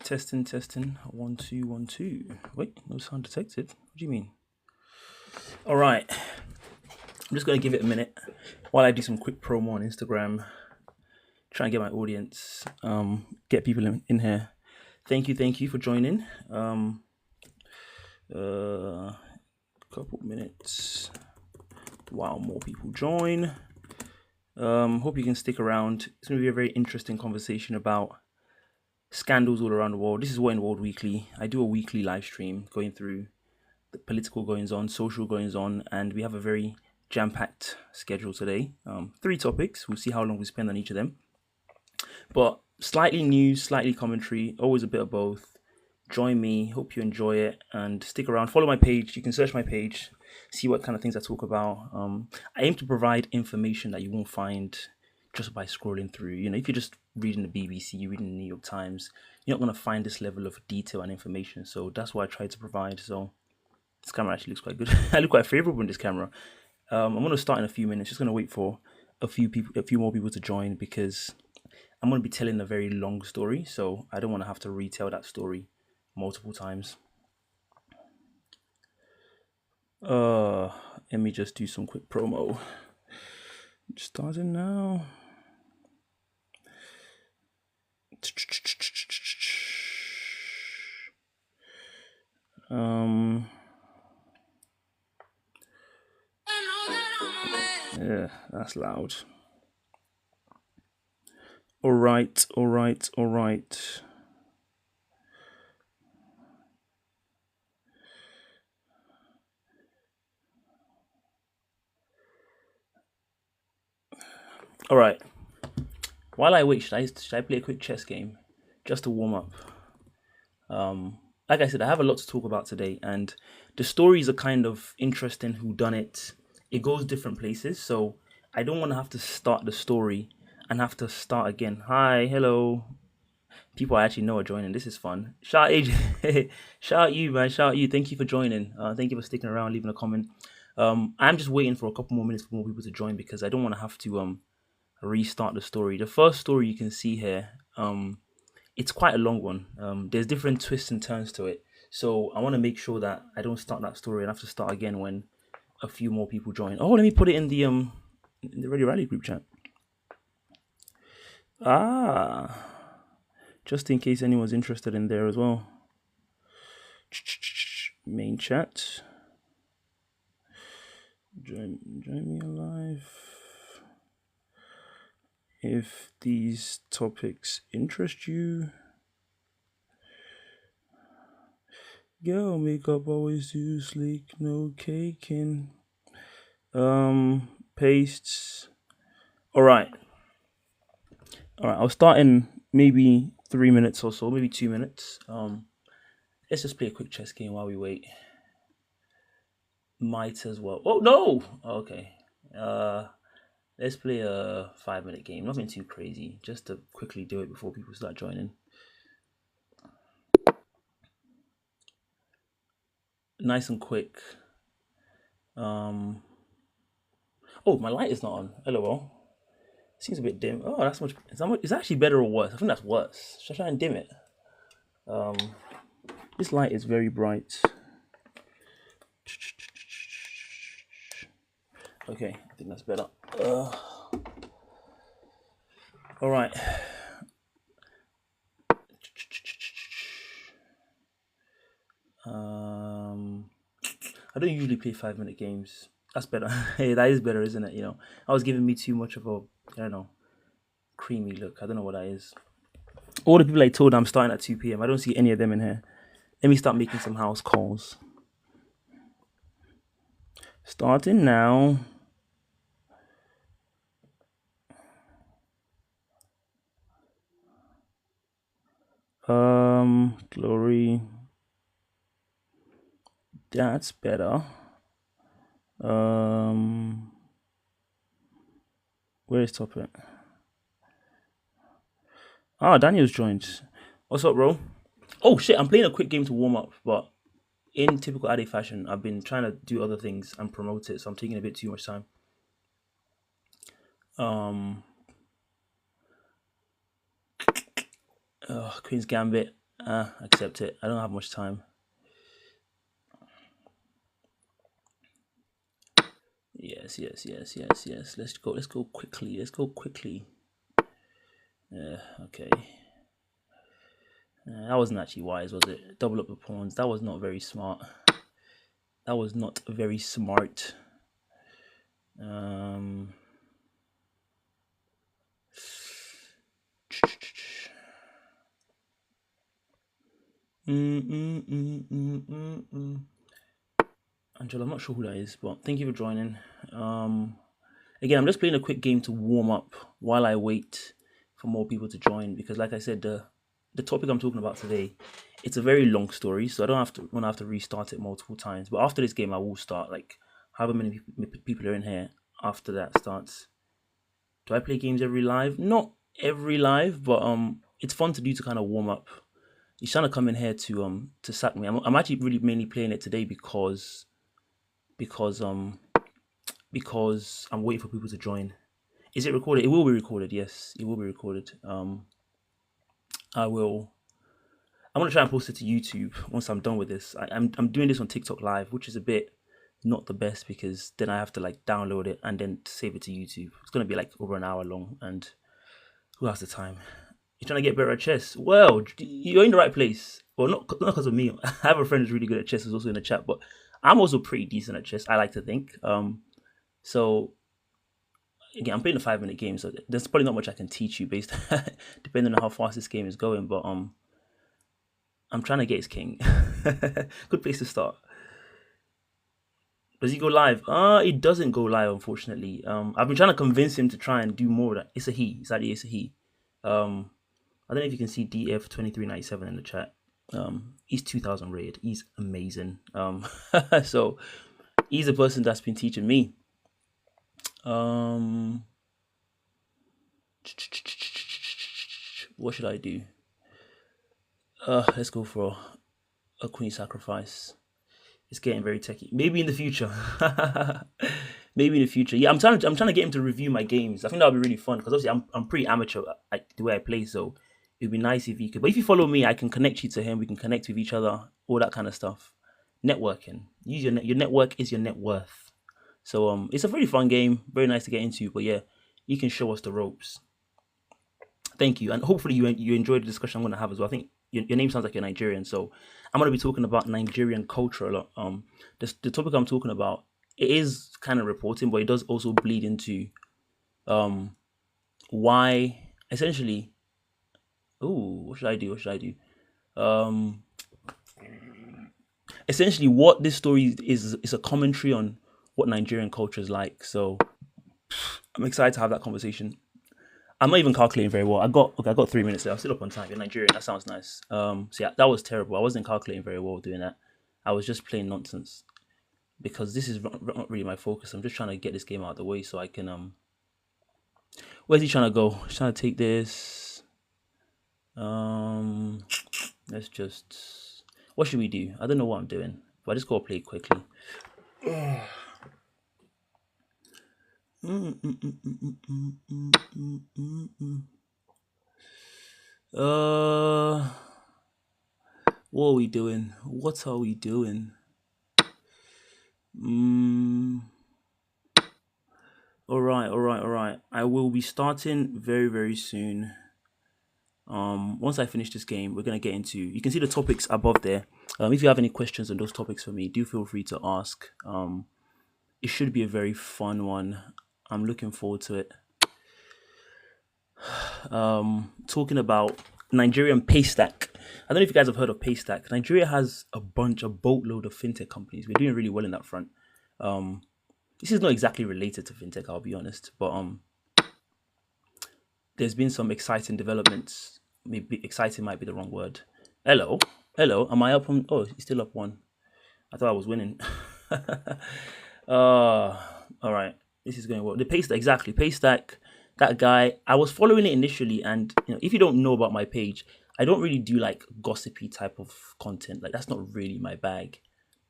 Testing, testing. 1, 2, 1, 2. Wait, no sound detected. What do you mean? All right. I'm just going to give it a minute while I do some quick promo on Instagram. Try and get my audience, get people in here. Thank you for joining. Couple minutes while more people join. Hope you can stick around. It's going to be a very interesting conversation about scandals all around the world. This is What in World Weekly. I do a weekly live stream going through the political goings on, social goings on, and we have a very jam-packed schedule today. 3 topics. We'll see how long we spend on each of them. But slightly news, slightly commentary, always a bit of both. Join me. Hope you enjoy it and stick around. Follow my page. You can search my page, see what kind of things I talk about. I aim to provide information that you won't find just by scrolling through. You know, if you're just reading the BBC, reading the New York Times, you're not going to find this level of detail and information. So that's what I try to provide. So this camera actually looks quite good. I look quite favorable in this camera. I'm going to start in a few minutes. Just going to wait for a few more people to join because I'm going to be telling a very long story. So I don't want to have to retell that story multiple times. Let me just do some quick promo. Starting now. Yeah, that's loud. All right. All right. While I wait, should I play a quick chess game just to warm up? Like I said, I have a lot to talk about today, and the stories are kind of interesting. Who done it? It goes different places, so I don't want to have to start the story and have to start again. Hi, hello. People I actually know are joining. This is fun. Shout out AJ. Shout out you, man. Shout out you. Thank you for joining. Thank you for sticking around, leaving a comment. I'm just waiting for a couple more minutes for more people to join because I don't want to have to restart the story. The first story you can see here, it's quite a long one. There's different twists and turns to it. So I want to make sure that I don't start that story and have to start again when a few more people join. Oh, let me put it in the Ready Rally group chat. Just in case anyone's interested in there as well. Main chat. Join me live. If these topics interest you, girl makeup always too sleek, no caking. Pastes. All right. I'll start in maybe 3 minutes or so, maybe 2 minutes. Let's just play a quick chess game while we wait. Might as well. Oh no. Okay. Let's play a 5-minute game. Nothing too crazy, just to quickly do it before people start joining. Nice and quick. Oh, my light is not on. LOL. Seems a bit dim. Oh, that's much. It's actually better or worse? I think that's worse. Should I try and dim it? This light is very bright. Okay, I think that's better. All right. I don't usually play 5-minute games. That's better. Hey, that is better, isn't it? You know, I was giving me too much of a, I don't know, creamy look. I don't know what that is. All the people I told I'm starting at 2 p.m. I don't see any of them in here. Let me start making some house calls. Starting now. Glory. That's better. Where's Topic? Daniel's joined. What's up, bro? Oh shit, I'm playing a quick game to warm up, but in typical Ade fashion, I've been trying to do other things and promote it, so I'm taking a bit too much time. Queen's Gambit. Accept it. I don't have much time. Yes, yes, yes, yes, yes. Let's go. Let's go quickly. Let's go quickly. Okay. That wasn't actually wise, was it? Double up the pawns. That was not very smart. That was not very smart. Um. Angela, I'm not sure who that is, but thank you for joining. Again, I'm just playing a quick game to warm up while I wait for more people to join because, like I said, the topic I'm talking about today, it's a very long story, so I don't have to want to have to restart it multiple times. But after this game, I will start like however many people are in here. After that starts, do I play games every live? Not every live, but it's fun to do to kind of warm up. He's trying to come in here to sack me. I'm actually really mainly playing it today because um because I'm waiting for people to join. Is it recorded? It will be recorded. Yes, it will be recorded. I will. I'm gonna try and post it to YouTube once I'm done with this. I'm doing this on TikTok Live, which is a bit not the best because then I have to like download it and then save it to YouTube. It's gonna be like over an hour long, and who has the time? You're trying to get better at chess. Well, you're in the right place. Well, not because of me. I have a friend who's really good at chess who's also in the chat, but I'm also pretty decent at chess. I like to think. So again, I'm playing a 5 minute game, so there's probably not much I can teach you based depending on how fast this game is going. But I'm trying to get his king. Good place to start. Does he go live? It doesn't go live, unfortunately. I've been trying to convince him to try and do more of that. It's a he. It's a he. I don't know if you can see DF2397 in the chat. He's 2000 rated. He's amazing. So he's the person that's been teaching me. What should I do? Let's go for a queen sacrifice. It's getting very techy. Maybe in the future. Maybe in the future. Yeah, I'm trying to get him to review my games. I think that would be really fun because obviously I'm pretty amateur at the way I play, so it'd be nice if he could. But if you follow me, I can connect you to him. We can connect with each other, all that kind of stuff. Networking. Use your network is your net worth. So it's a very fun game, very nice to get into. But yeah, you can show us the ropes. Thank you, and hopefully you enjoyed the discussion I'm going to have as well. I think your name sounds like you're Nigerian, so I'm going to be talking about Nigerian culture a lot. The topic I'm talking about, it is kind of reporting, but it does also bleed into why essentially. Oh, what should I do? What should I do? Um, Essentially, what this story is a commentary on what Nigerian culture is like. So I'm excited to have that conversation. I'm not even calculating very well. I got 3 minutes there. I'm still up on time. You're Nigerian. That sounds nice. So yeah, that was terrible. I wasn't calculating very well doing that. I was just playing nonsense because this is not really my focus. I'm just trying to get this game out of the way so I can Where's he trying to go? He's trying to take this. Let's just. What should we do? I don't know what I'm doing, but I just gotta play quickly. What are we doing? What are we doing? All right, all right, all right. I will be starting very, very soon. Once I finish this game, we're gonna get into. You can see the topics above there. If you have any questions on those topics for me, do feel free to ask. It should be a very fun one. I'm looking forward to it. Talking about Nigerian Paystack. I don't know if you guys have heard of Paystack. Nigeria has a boatload of fintech companies. We're doing really well in that front. This is not exactly related to fintech, I'll be honest, but there's been some exciting developments. Maybe exciting might be the wrong word. Hello, hello. Am I up on? Oh, he's still up one. I thought I was winning. All right. This is going well. The Paystack, exactly. Paystack, that guy. I was following it initially, and if you don't know about my page, I don't really do like gossipy type of content. Like that's not really my bag.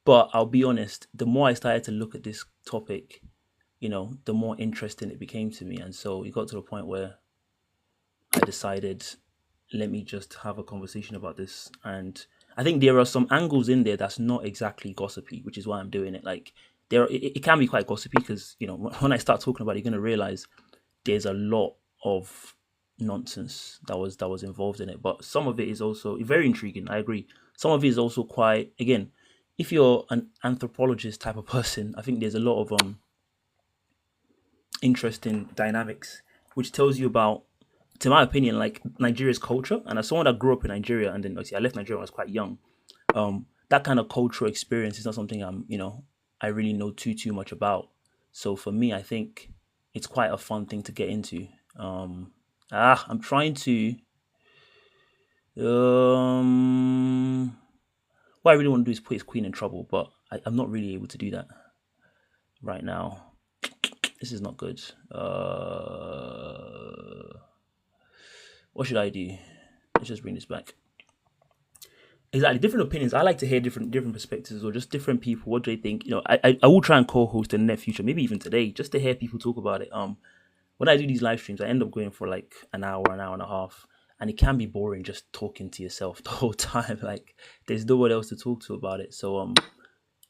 But I'll be honest. The more I started to look at this topic, the more interesting it became to me, and so it got to the point where I decided let me just have a conversation about this. And I think there are some angles in there that's not exactly gossipy, which is why I'm doing it. Like it can be quite gossipy because when I start talking about it, you're gonna realize there's a lot of nonsense that was involved in it. But some of it is also very intriguing. I agree. Some of it is also quite, again, if you're an anthropologist type of person, I think there's a lot of interesting dynamics, which tells you about, to my opinion, like Nigeria's culture. And as someone that grew up in Nigeria, and then obviously I left Nigeria when I was quite young, that kind of cultural experience is not something I really know too much about. So for me, I think it's quite a fun thing to get into. I'm trying to. What I really want to do is put his queen in trouble, but I'm not really able to do that right now. This is not good. What should I do? Let's just bring this back. Exactly, different opinions. I like to hear different perspectives or just different people. What do they think? I will try and co-host in the near future, maybe even today, just to hear people talk about it. When I do these live streams, I end up going for like an hour and a half, and it can be boring just talking to yourself the whole time. Like there's no one else to talk to about it. So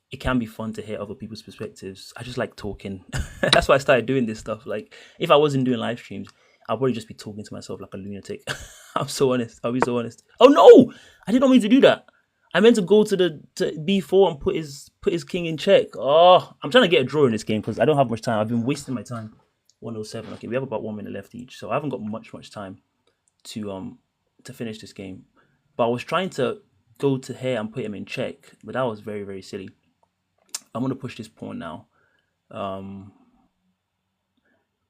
it can be fun to hear other people's perspectives. I just like talking. That's why I started doing this stuff. Like if I wasn't doing live streams, I'll probably just be talking to myself like a lunatic. I'm so honest. I'll be so honest. Oh no! I did not mean to do that. I meant to go to B4 and put his king in check. Oh, I'm trying to get a draw in this game because I don't have much time. I've been wasting my time. 107. Okay, we have about 1 minute left each, so I haven't got much time to finish this game. But I was trying to go to here and put him in check, but that was very, very silly. I'm gonna push this pawn now,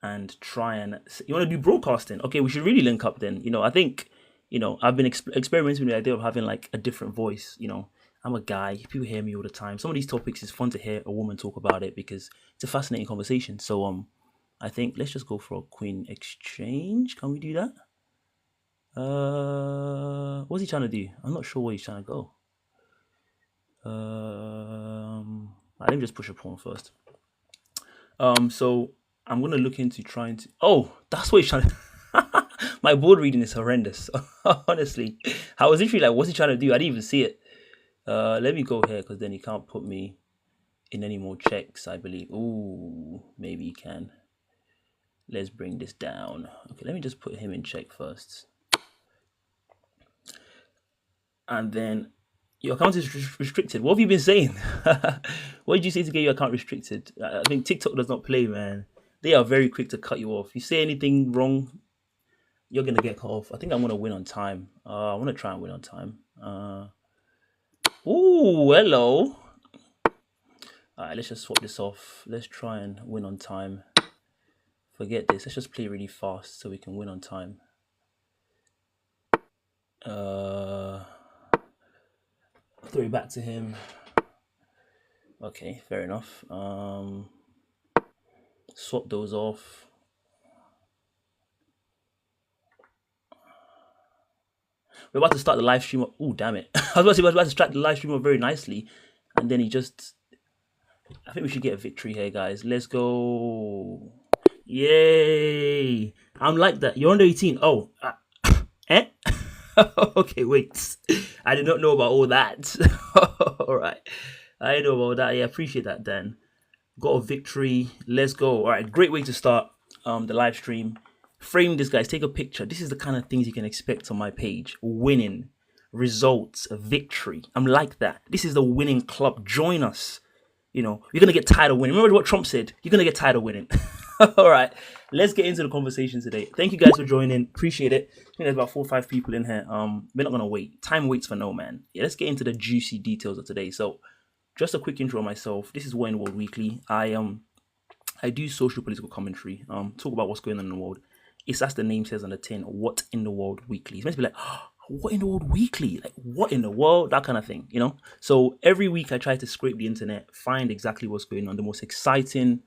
and try and. You want to do broadcasting? Okay, we should really link up then. I think I've been experimenting with the idea of having like a different voice. I'm a guy. People hear me all the time. Some of these topics is fun to hear a woman talk about it because it's a fascinating conversation. So I think let's just go for a queen exchange. Can we do that? What's he trying to do? I'm not sure where he's trying to go. Let me just push a pawn first. So I'm gonna look into trying to. Oh, that's what he's trying to. My board reading is horrendous. Honestly, I was literally like, "What's he trying to do?" I didn't even see it. Let me go here because then he can't put me in any more checks. I believe. Ooh, maybe he can. Let's bring this down. Okay, let me just put him in check first. And then your account is restricted. What have you been saying? What did you say to get your account restricted? I think TikTok does not play, man. They are very quick to cut you off. You say anything wrong, you're gonna get cut off. I think I'm gonna win on time. I want to try and win on time. Ooh, hello. All right, let's just swap this off. Let's try and win on time. Forget this. Let's just play really fast so we can win on time. Throw it back to him. Okay, fair enough. Swap those off. We're about to start the live stream. Oh, damn it. I was about to start the live stream very nicely. And then he just... I think we should get a victory here, guys. Let's go. Yay. I'm like that. You're under 18. Oh. Eh? Okay, wait. I did not know about all that. All right. I didn't know about that. Yeah, appreciate that, Dan. Got a victory. Let's go. All right, great way to start the live stream. Frame this, guys. Take a picture. This is the kind of things you can expect on my page. Winning, results, victory. I'm like that. This is the winning club. Join us. You're going to get tired of winning. Remember what Trump said? You're going to get tired of winning. All right, let's get into the conversation today. Thank you guys for joining. Appreciate it. I think there's about 4 or 5 people in here. We're not going to wait. Time waits for no man. Yeah, let's get into the juicy details of today. So just a quick intro on myself. This is What in the World Weekly. I do social political commentary. Talk about what's going on in the world. It's as the name says on the tin. What in the World Weekly. It's meant to be like, oh, what in the world weekly? Like what in the world? That kind of thing, So every week I try to scrape the internet, find exactly what's going on, the most exciting,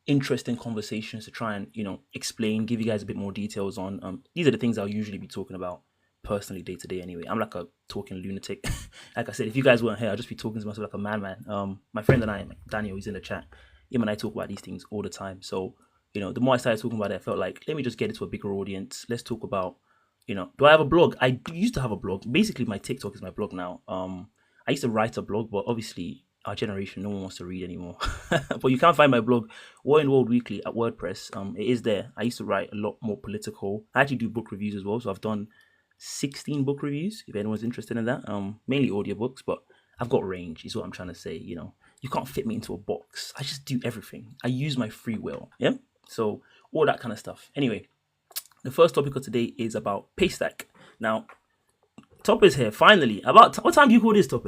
interesting conversations to try and explain, give you guys a bit more details on. These are the things I'll usually be talking about personally day to day anyway. I'm like a talking lunatic. Like I said, if you guys weren't here, I'll just be talking to myself like a madman. My friend and I, Daniel, he's in the chat. Him and I talk about these things all the time. So the more I started talking about it, I felt like let me just get it to a bigger audience. Let's talk about Do I have a blog? Used to have a blog. Basically, my TikTok is my blog now. I used to write a blog, but obviously our generation, no one wants to read anymore. But you can't find my blog, War in World Weekly at WordPress. It is there. I used to write a lot more political. I actually do book reviews as well, so I've done 16 book reviews. If anyone's interested in that, mainly audiobooks, but I've got range. Is what I'm trying to say. You can't fit me into a box. I just do everything. I use my free will. Yeah. So all that kind of stuff. Anyway, the first topic of today is about Paystack. Now, Top is here finally. About what time do you call this, Top?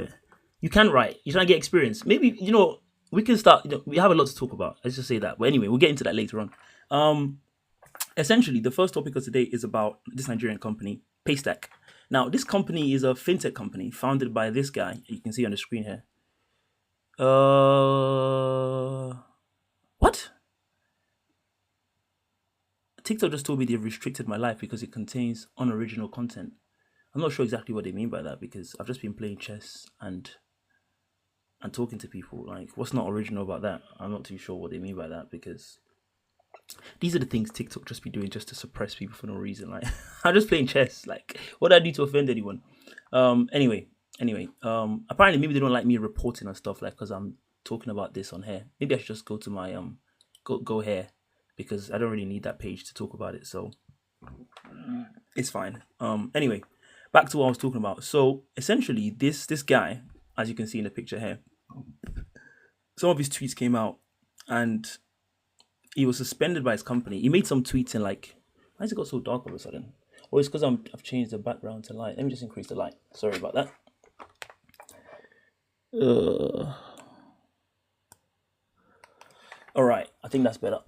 You can write. You're trying to get experience. Maybe we can start. We have a lot to talk about. Let's just say that. But anyway, we'll get into that later on. Essentially, the first topic of today is about this Nigerian company, Paystack. Now, this company is a fintech company founded by this guy. You can see on the screen here. What? TikTok just told me they've restricted my life because it contains unoriginal content. I'm not sure exactly what they mean by that because I've just been playing chess and talking to people. Like, what's not original about that? I'm not too sure what they mean by that because these are the things TikTok just be doing just to suppress people for no reason. Like, I'm just playing chess. Like, what do I do to offend anyone? Anyway. Apparently, maybe they don't like me reporting and stuff like because I'm talking about this on here. Maybe I should just go to my go here because I don't really need that page to talk about it. So it's fine. Anyway, back to what I was talking about. So essentially, this guy, as you can see in the picture here, some of his tweets came out, and he was suspended by his company. He made some tweets and like, why has it got so dark all of a sudden? Or it's because I've changed the background to light. Let me just increase the light. Sorry about that. All right, I think that's better.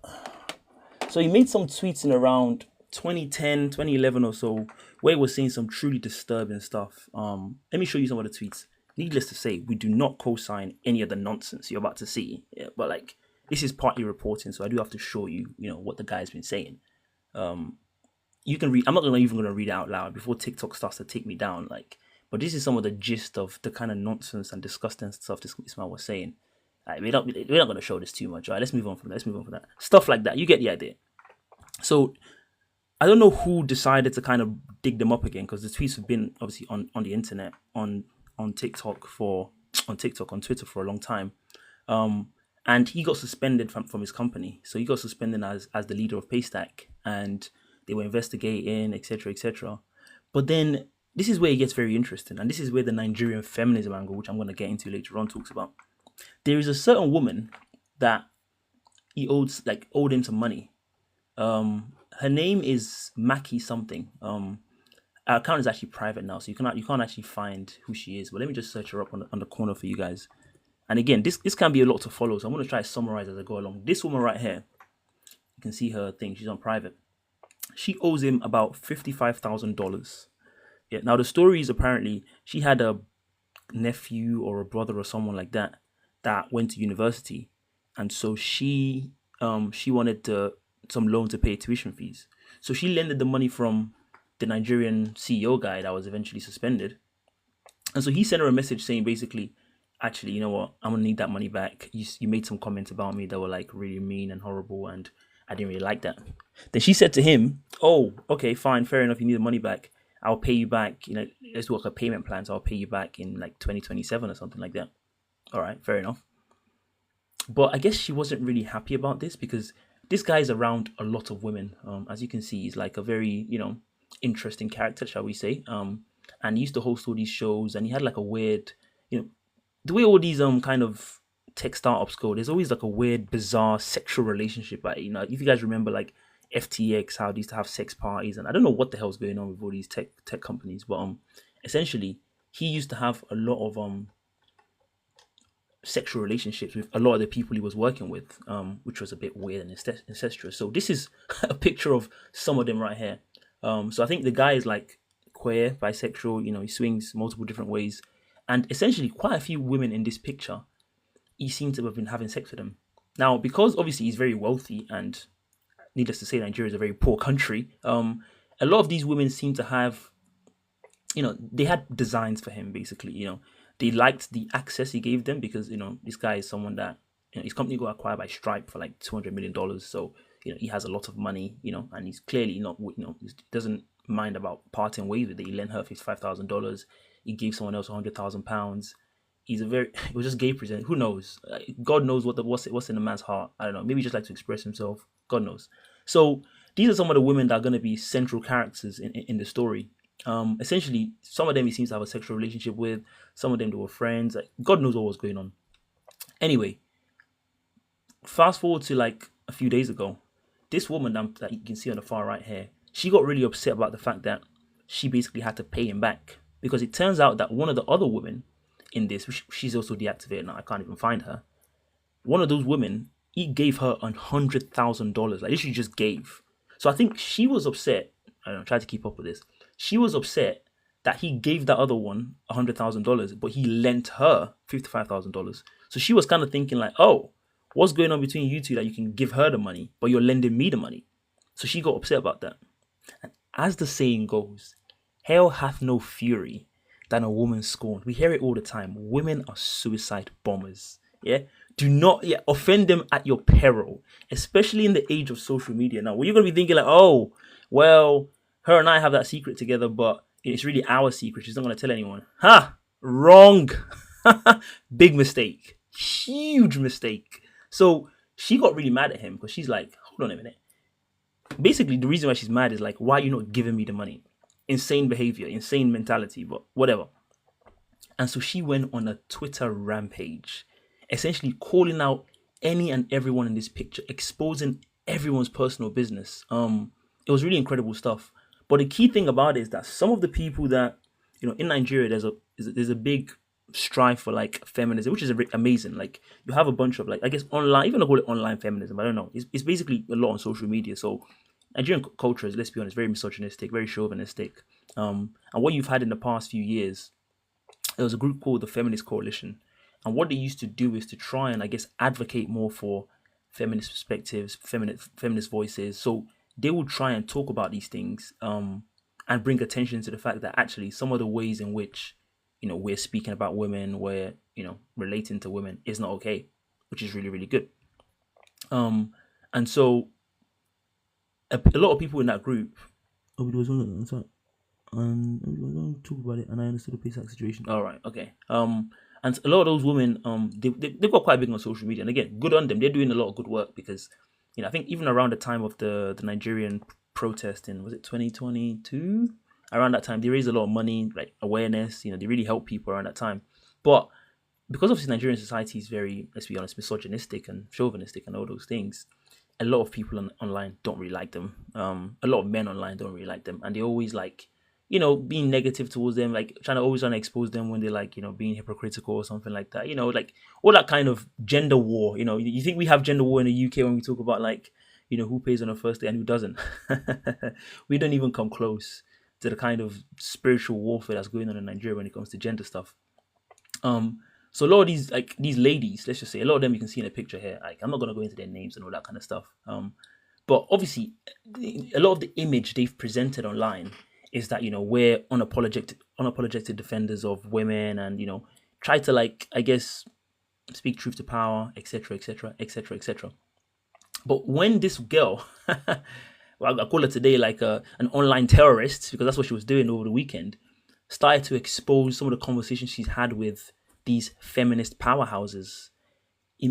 So he made some tweets in around 2010, 2011 or so, where he was saying some truly disturbing stuff. Let me show you some of the tweets. Needless to say, we do not co-sign any of the nonsense you're about to see. Yeah, but like, this is partly reporting, so I do have to show you, what the guy's been saying. You can read. I'm not even going to read it out loud before TikTok starts to take me down. Like, but this is some of the gist of the kind of nonsense and disgusting stuff this man was saying. We're not going to show this too much. All right, let's move on from that. Stuff like that. You get the idea. So I don't know who decided to kind of dig them up again because the tweets have been obviously on the internet, on TikTok, on Twitter for a long time. And he got suspended from his company. So he got suspended as the leader of Paystack, and they were investigating, etc., etc. But then this is where it gets very interesting, and this is where the Nigerian feminism angle, which I'm going to get into later on, talks about. There is a certain woman that he owed him some money. Her name is Maki something. Our account is actually private now, so you can't actually find who she is. But let me just search her up on the corner for you guys. And again, this can be a lot to follow, so I'm going to try to summarize as I go along. This woman right here, you can see her thing. She's on private. She owes him about $55,000. Yeah. Now the story is apparently she had a nephew or a brother or someone like that went to university, and so she wanted some loan to pay tuition fees. So she lended the money from the Nigerian CEO guy that was eventually suspended, and so he sent her a message saying basically, actually, you know what, I'm gonna need that money back. You made some comments about me that were like really mean and horrible, and I didn't really like that. Then she said to him, oh, okay, fine, fair enough, you need the money back. I'll pay you back, let's work a payment plan, so I'll pay you back in like 2027 or something like that. All right, fair enough. But I guess she wasn't really happy about this because this guy is around a lot of women. As you can see, he's like a very, interesting character, shall we say. And he used to host all these shows, and he had like a weird, the way all these kind of tech startups go, there's always like a weird, bizarre sexual relationship. Like, if you guys remember like FTX, how they used to have sex parties, and I don't know what the hell's going on with all these tech companies, but essentially he used to have a lot of sexual relationships with a lot of the people he was working with, which was a bit weird and incestuous. So this is a picture of some of them right here. So I think the guy is like queer, bisexual, he swings multiple different ways. And essentially quite a few women in this picture, he seemed to have been having sex with them. Now, because obviously he's very wealthy, and needless to say, Nigeria is a very poor country, a lot of these women seem to have, they had designs for him, basically, They liked the access he gave them because, this guy is someone that, his company got acquired by Stripe for like $200 million. So, he has a lot of money, and he's clearly not, he doesn't mind about parting ways with it. He lent her $55,000. He gave someone else £100,000. He's a very it was just gay present. Who knows? God knows what's in a man's heart. I don't know. Maybe he just like to express himself. God knows. So these are some of the women that are going to be central characters in the story. Essentially, some of them he seems to have a sexual relationship with. Some of them they were friends. Like, God knows what was going on. Anyway, fast forward to like a few days ago, this woman that you can see on the far right here, she got really upset about the fact that she basically had to pay him back because it turns out that one of the other women in this, she's also deactivated now. I can't even find her. One of those women, he gave her $100,000. Like, literally just gave. So I think she was upset. I don't know, try to keep up with this. She was upset that he gave that other one $100,000, but he lent her $55,000. So she was kind of thinking like, oh, what's going on between you two that you can give her the money, but you're lending me the money? So she got upset about that. And as the saying goes, hell hath no fury than a woman scorned. We hear it all the time. Women are suicide bombers. Yeah. Do not offend them at your peril, especially in the age of social media. Now, you're going to be thinking like, oh, well, her and I have that secret together, but it's really our secret. She's not going to tell anyone. Ha! Wrong. Big mistake. Huge mistake. So she got really mad at him because she's like, hold on a minute. Basically, the reason why she's mad is like, why are you not giving me the money? Insane behavior, insane mentality, but whatever. And so she went on a Twitter rampage, essentially calling out any and everyone in this picture, exposing everyone's personal business. It was really incredible stuff. But the key thing about it is that some of the people that, in Nigeria, there's a big strive for like feminism, which is amazing. Like, you have a bunch of like, I guess online, even I call it online feminism, I don't know. It's basically a lot on social media. So Nigerian culture is, let's be honest, very misogynistic, very chauvinistic. And what you've had in the past few years, there was a group called the Feminist Coalition. And what they used to do is to try and, I guess, advocate more for feminist perspectives, feminist voices. So they will try and talk about these things and bring attention to the fact that actually some of the ways in which, we're speaking about women, we're, relating to women is not okay, which is really, really good. And so a lot of people in that group, we don't talk about it, and I understood the Paystack situation. All right, okay. And a lot of those women, they got quite big on social media, and again, good on them. They're doing a lot of good work because, I think even around the time of the Nigerian protest in, was it 2022? Around that time, they raised a lot of money, like awareness. They really help people around that time. But because obviously Nigerian society is very, let's be honest, misogynistic and chauvinistic and all those things, a lot of people online don't really like them. A lot of men online don't really like them, and they always like, being negative towards them, like trying to expose them when they're like, being hypocritical or something like that. Like all that kind of gender war. You think we have gender war in the UK when we talk about like, who pays on the first day and who doesn't. We don't even come close to the kind of spiritual warfare that's going on in Nigeria when it comes to gender stuff. So a lot of these ladies, let's just say, a lot of them you can see in a picture here. Like, I'm not going to go into their names and all that kind of stuff. But obviously, a lot of the image they've presented online is that, we're unapologetic defenders of women and, try to like, I guess, speak truth to power, etc., etc., etc., etc. But when this girl, well, I call her today like an online terrorist because that's what she was doing over the weekend, started to expose some of the conversations she's had with these feminist powerhouses.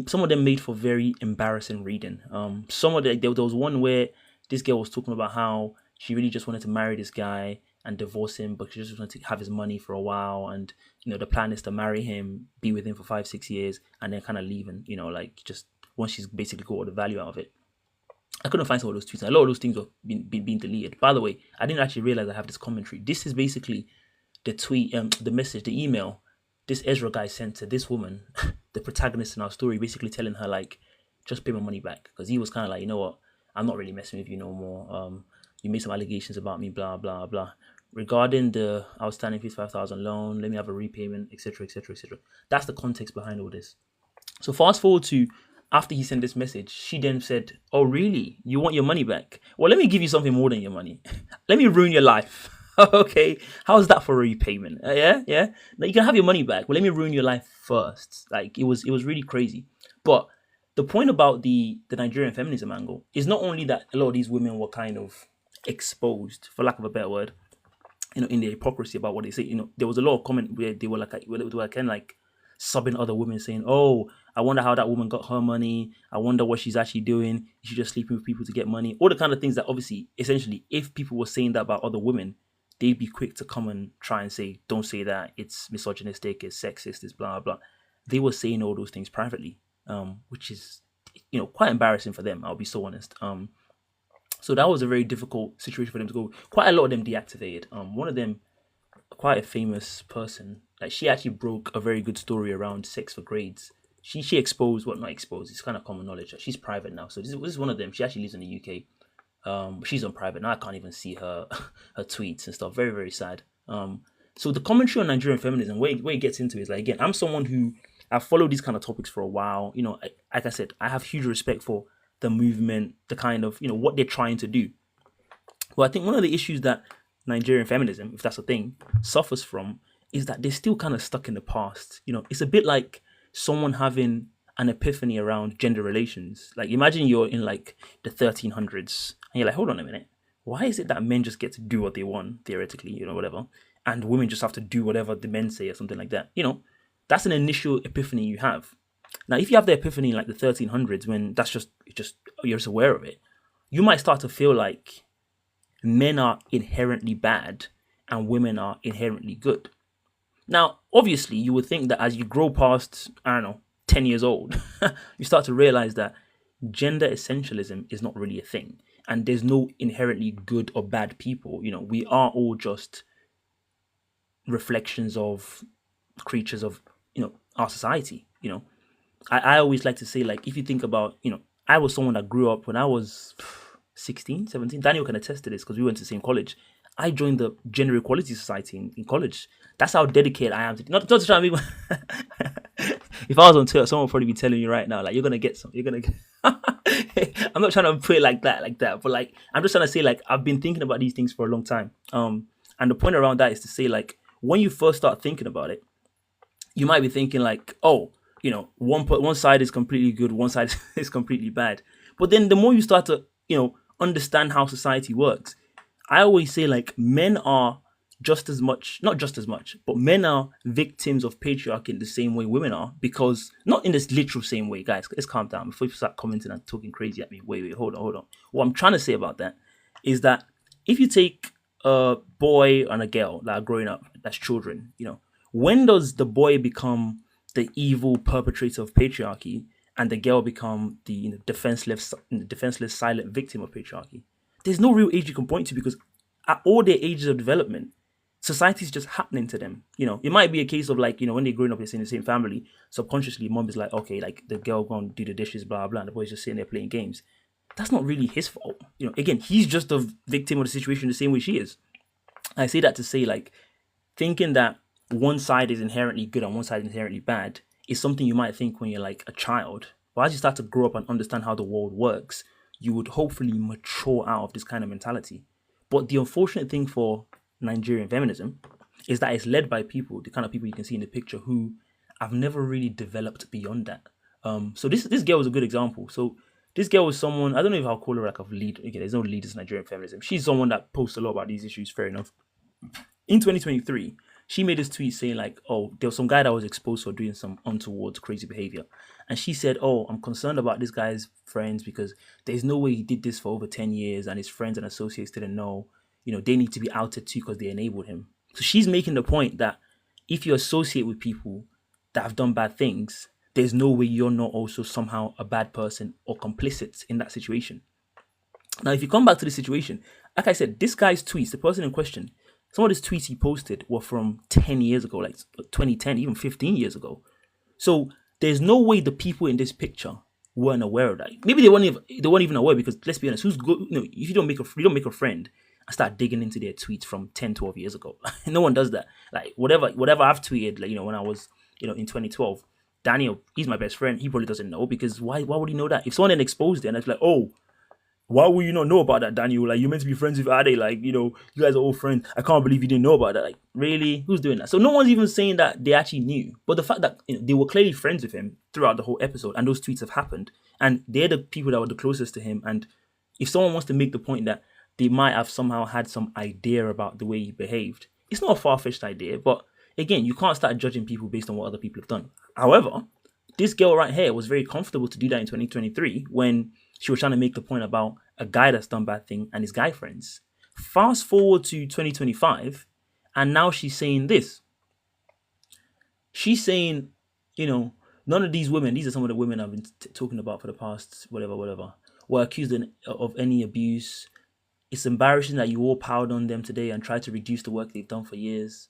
Some of them made for very embarrassing reading. Some of there was one where this girl was talking about how she really just wanted to marry this guy and divorce him, but she just wanted to have his money for a while. And, the plan is to marry him, be with him for 5-6 years, and then kind of leave. And, like just once she's basically got all the value out of it. I couldn't find some of those tweets. A lot of those things were being deleted. By the way, I didn't actually realize I have this commentary. This is basically the tweet, the message, the email this Ezra guy sent to this woman, the protagonist in our story, basically telling her like, just pay my money back. Because he was kind of like, you know what, I'm not really messing with you no more. You made some allegations about me, blah, blah, blah. Regarding the outstanding 55,000 loan, let me have a repayment, etc., etc., etc. That's the context behind all this. So fast forward to after he sent this message, she then said, oh, really? You want your money back? Well, let me give you something more than your money. Let me ruin your life. Okay, how's that for a repayment? Yeah. Now you can have your money back. Well, let me ruin your life first. Like it was really crazy. But the point about the Nigerian feminism angle is not only that a lot of these women were kind of exposed, for lack of a better word, in the hypocrisy about what they say. There was a lot of comment where they were like, kind of like subbing other women, saying, "Oh, I wonder how that woman got her money. I wonder what she's actually doing. Is she just sleeping with people to get money?" All the kind of things that, obviously, essentially, if people were saying that about other women, they'd be quick to come and try and say, "Don't say that. It's misogynistic. It's sexist. It's blah blah blah." They were saying all those things privately, which is, quite embarrassing for them. I'll be so honest. So that was a very difficult situation for them to go. Quite a lot of them deactivated. One of them, quite a famous person, like, she actually broke a very good story around sex for grades. She exposed, what, not exposed, it's kind of common knowledge. She's private now, so this is one of them. She actually lives in the UK. But she's on private now. I can't even see her her tweets and stuff. Very, very sad. So the commentary on Nigerian feminism, where it gets into is, like, again, I'm someone who, I've followed these kind of topics for a while. Like I said, I have huge respect for the movement, the kind of, what they're trying to do. Well, I think one of the issues that Nigerian feminism, if that's a thing, suffers from is that they're still kind of stuck in the past. It's a bit like someone having an epiphany around gender relations. Like, imagine you're in, like, the 1300s and you're like, hold on a minute. Why is it that men just get to do what they want, theoretically, whatever, and women just have to do whatever the men say or something like that? That's an initial epiphany you have. Now, if you have the epiphany in, like, the 1300s, when that's just you're just aware of it, you might start to feel like men are inherently bad and women are inherently good. Now, obviously, you would think that as you grow past, I don't know, 10 years old, you start to realize that gender essentialism is not really a thing. And there's no inherently good or bad people. We are all just reflections of creatures of, our society. I always like to say, like, if you think about, I was someone that grew up when I was 16, 17. Daniel can attest to this because we went to the same college. I joined the Gender Equality Society in college. That's how dedicated I am to not to try and be. If I was on Twitter, someone would probably be telling you right now, like, you're gonna get some. You're gonna get. I'm not trying to put it like that, but, like, I'm just trying to say, like, I've been thinking about these things for a long time. And the point around that is to say, like, when you first start thinking about it, you might be thinking, like, oh, one side is completely good, one side is completely bad. But then the more you start to, understand how society works, I always say, like, men are just as much, not just as much, but men are victims of patriarchy in the same way women are, because not in this literal same way, guys. Let's calm down before you start commenting and talking crazy at me. Wait, hold on. What I'm trying to say about that is that if you take a boy and a girl that are growing up, that's children, when does the boy become the evil perpetrator of patriarchy and the girl become the defenseless, silent victim of patriarchy? There's no real age you can point to, because at all their ages of development, society's just happening to them. It might be a case of, like, when they're growing up in the same family, subconsciously mom is like, okay, like, the girl gonna do the dishes, blah blah, and the boy's just sitting there playing games. That's not really his fault. Again, he's just a victim of the situation the same way she is. I say that to say, like, thinking that one side is inherently good and one side is inherently bad is something you might think when you're, like, a child. But as you start to grow up and understand how the world works, you would hopefully mature out of this kind of mentality. But the unfortunate thing for Nigerian feminism is that it's led by people, the kind of people you can see in the picture, who have never really developed beyond that. So this girl was a good example. So this girl was someone, I don't know if I'll call her like a lead. Okay, there's no leaders in Nigerian feminism. She's someone that posts a lot about these issues, fair enough. In 2023, she made this tweet saying, like, oh, there was some guy that was exposed for doing some untoward, crazy behavior. And she said, oh, I'm concerned about this guy's friends because there's no way he did this for over 10 years and his friends and associates didn't know. They need to be outed too because they enabled him. So she's making the point that if you associate with people that have done bad things, there's no way you're not also somehow a bad person or complicit in that situation. Now, if you come back to the situation, like I said, this guy's tweets, the person in question, some of his tweets he posted were from 10 years ago, like 2010, even 15 years ago. So there's no way the people in this picture weren't aware of that. Maybe they weren't even aware, because let's be honest, who's good? If you don't make a friend and start digging into their tweets from 10, 12 years ago, no one does that. Like, whatever I've tweeted, like, when I was, in 2012, Daniel, he's my best friend. He probably doesn't know, because why would he know that? If someone then exposed it and it's like, oh, why would you not know about that, Daniel? Like, you're meant to be friends with Ade. Like, you guys are all friends. I can't believe you didn't know about that. Like, really? Who's doing that? So no one's even saying that they actually knew. But the fact that they were clearly friends with him throughout the whole episode, and those tweets have happened, and they're the people that were the closest to him. And if someone wants to make the point that they might have somehow had some idea about the way he behaved. It's not a far-fetched idea, but again, you can't start judging people based on what other people have done. However, this girl right here was very comfortable to do that in 2023 when she was trying to make the point about a guy that's done bad thing and his guy friends. Fast forward to 2025, and now she's saying this. She's saying, you know, none of these women, these are some of the women I've been talking about for the past whatever, were accused of any abuse. It's embarrassing that you all piled on them today and tried to reduce the work they've done for years.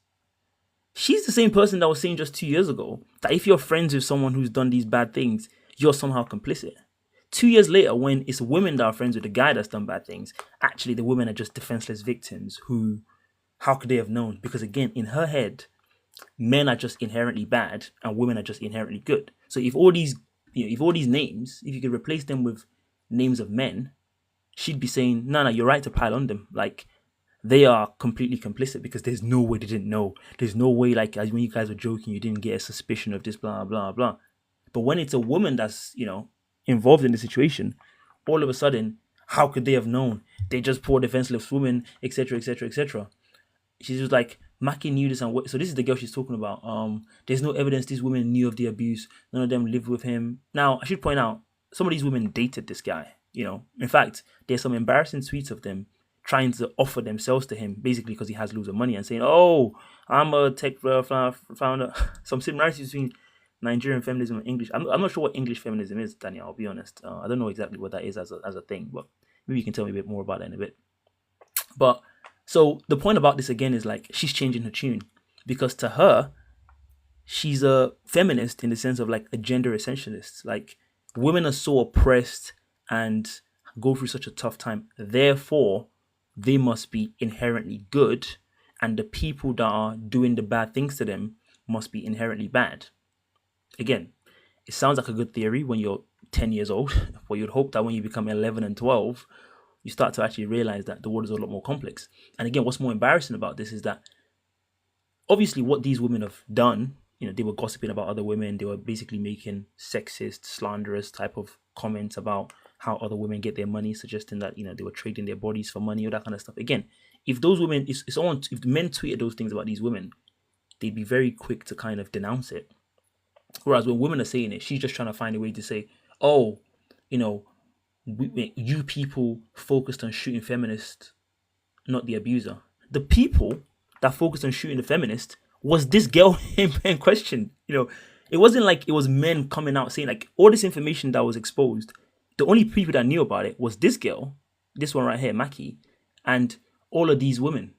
She's the same person that was saying just 2 years ago that if you're friends with someone who's done these bad things, you're somehow complicit. 2 years later, when it's women that are friends with the guy that's done bad things, actually the women are just defenseless victims who, how could they have known? Because again, in her head, men are just inherently bad and women are just inherently good. So if all these, if all these names, if you could replace them with names of men, she'd be saying, no, you're right to pile on them. Like, they are completely complicit because there's no way they didn't know. There's no way, like, as when you guys were joking, you didn't get a suspicion of this, blah, blah, blah. But when it's a woman that's, involved in the situation, all of a sudden, how could they have known? They just poor defenseless women, etc., etc., etc. She's just like, Maki knew this, and so this is the girl she's talking about. There's no evidence these women knew of the abuse. None of them lived with him. Now, I should point out, some of these women dated this guy. In fact, there's some embarrassing tweets of them trying to offer themselves to him, basically because he has loads of money, and saying, "Oh, I'm a tech founder." Some similarities between Nigerian feminism and English. I'm not sure what English feminism is, Daniel. I'll be honest. I don't know exactly what that is as a thing, but maybe you can tell me a bit more about that in a bit. But so the point about this again is like she's changing her tune because to her, she's a feminist in the sense of like a gender essentialist. Like women are so oppressed and go through such a tough time. Therefore, they must be inherently good, and the people that are doing the bad things to them must be inherently bad. Again, it sounds like a good theory when you're 10 years old, but you'd hope that when you become 11 and 12, you start to actually realize that the world is a lot more complex. And again, what's more embarrassing about this is that obviously what these women have done, they were gossiping about other women. They were basically making sexist, slanderous type of comments about how other women get their money, suggesting that, they were trading their bodies for money, all that kind of stuff. Again, if those women, if the men tweeted those things about these women, they'd be very quick to kind of denounce it. Whereas when women are saying it, she's just trying to find a way to say, oh, you people focused on shooting feminists, not the abuser. The people that focused on shooting the feminist was this girl in question. It wasn't like it was men coming out saying like all this information that was exposed. The only people that knew about it was this girl, this one right here, Maki, and all of these women.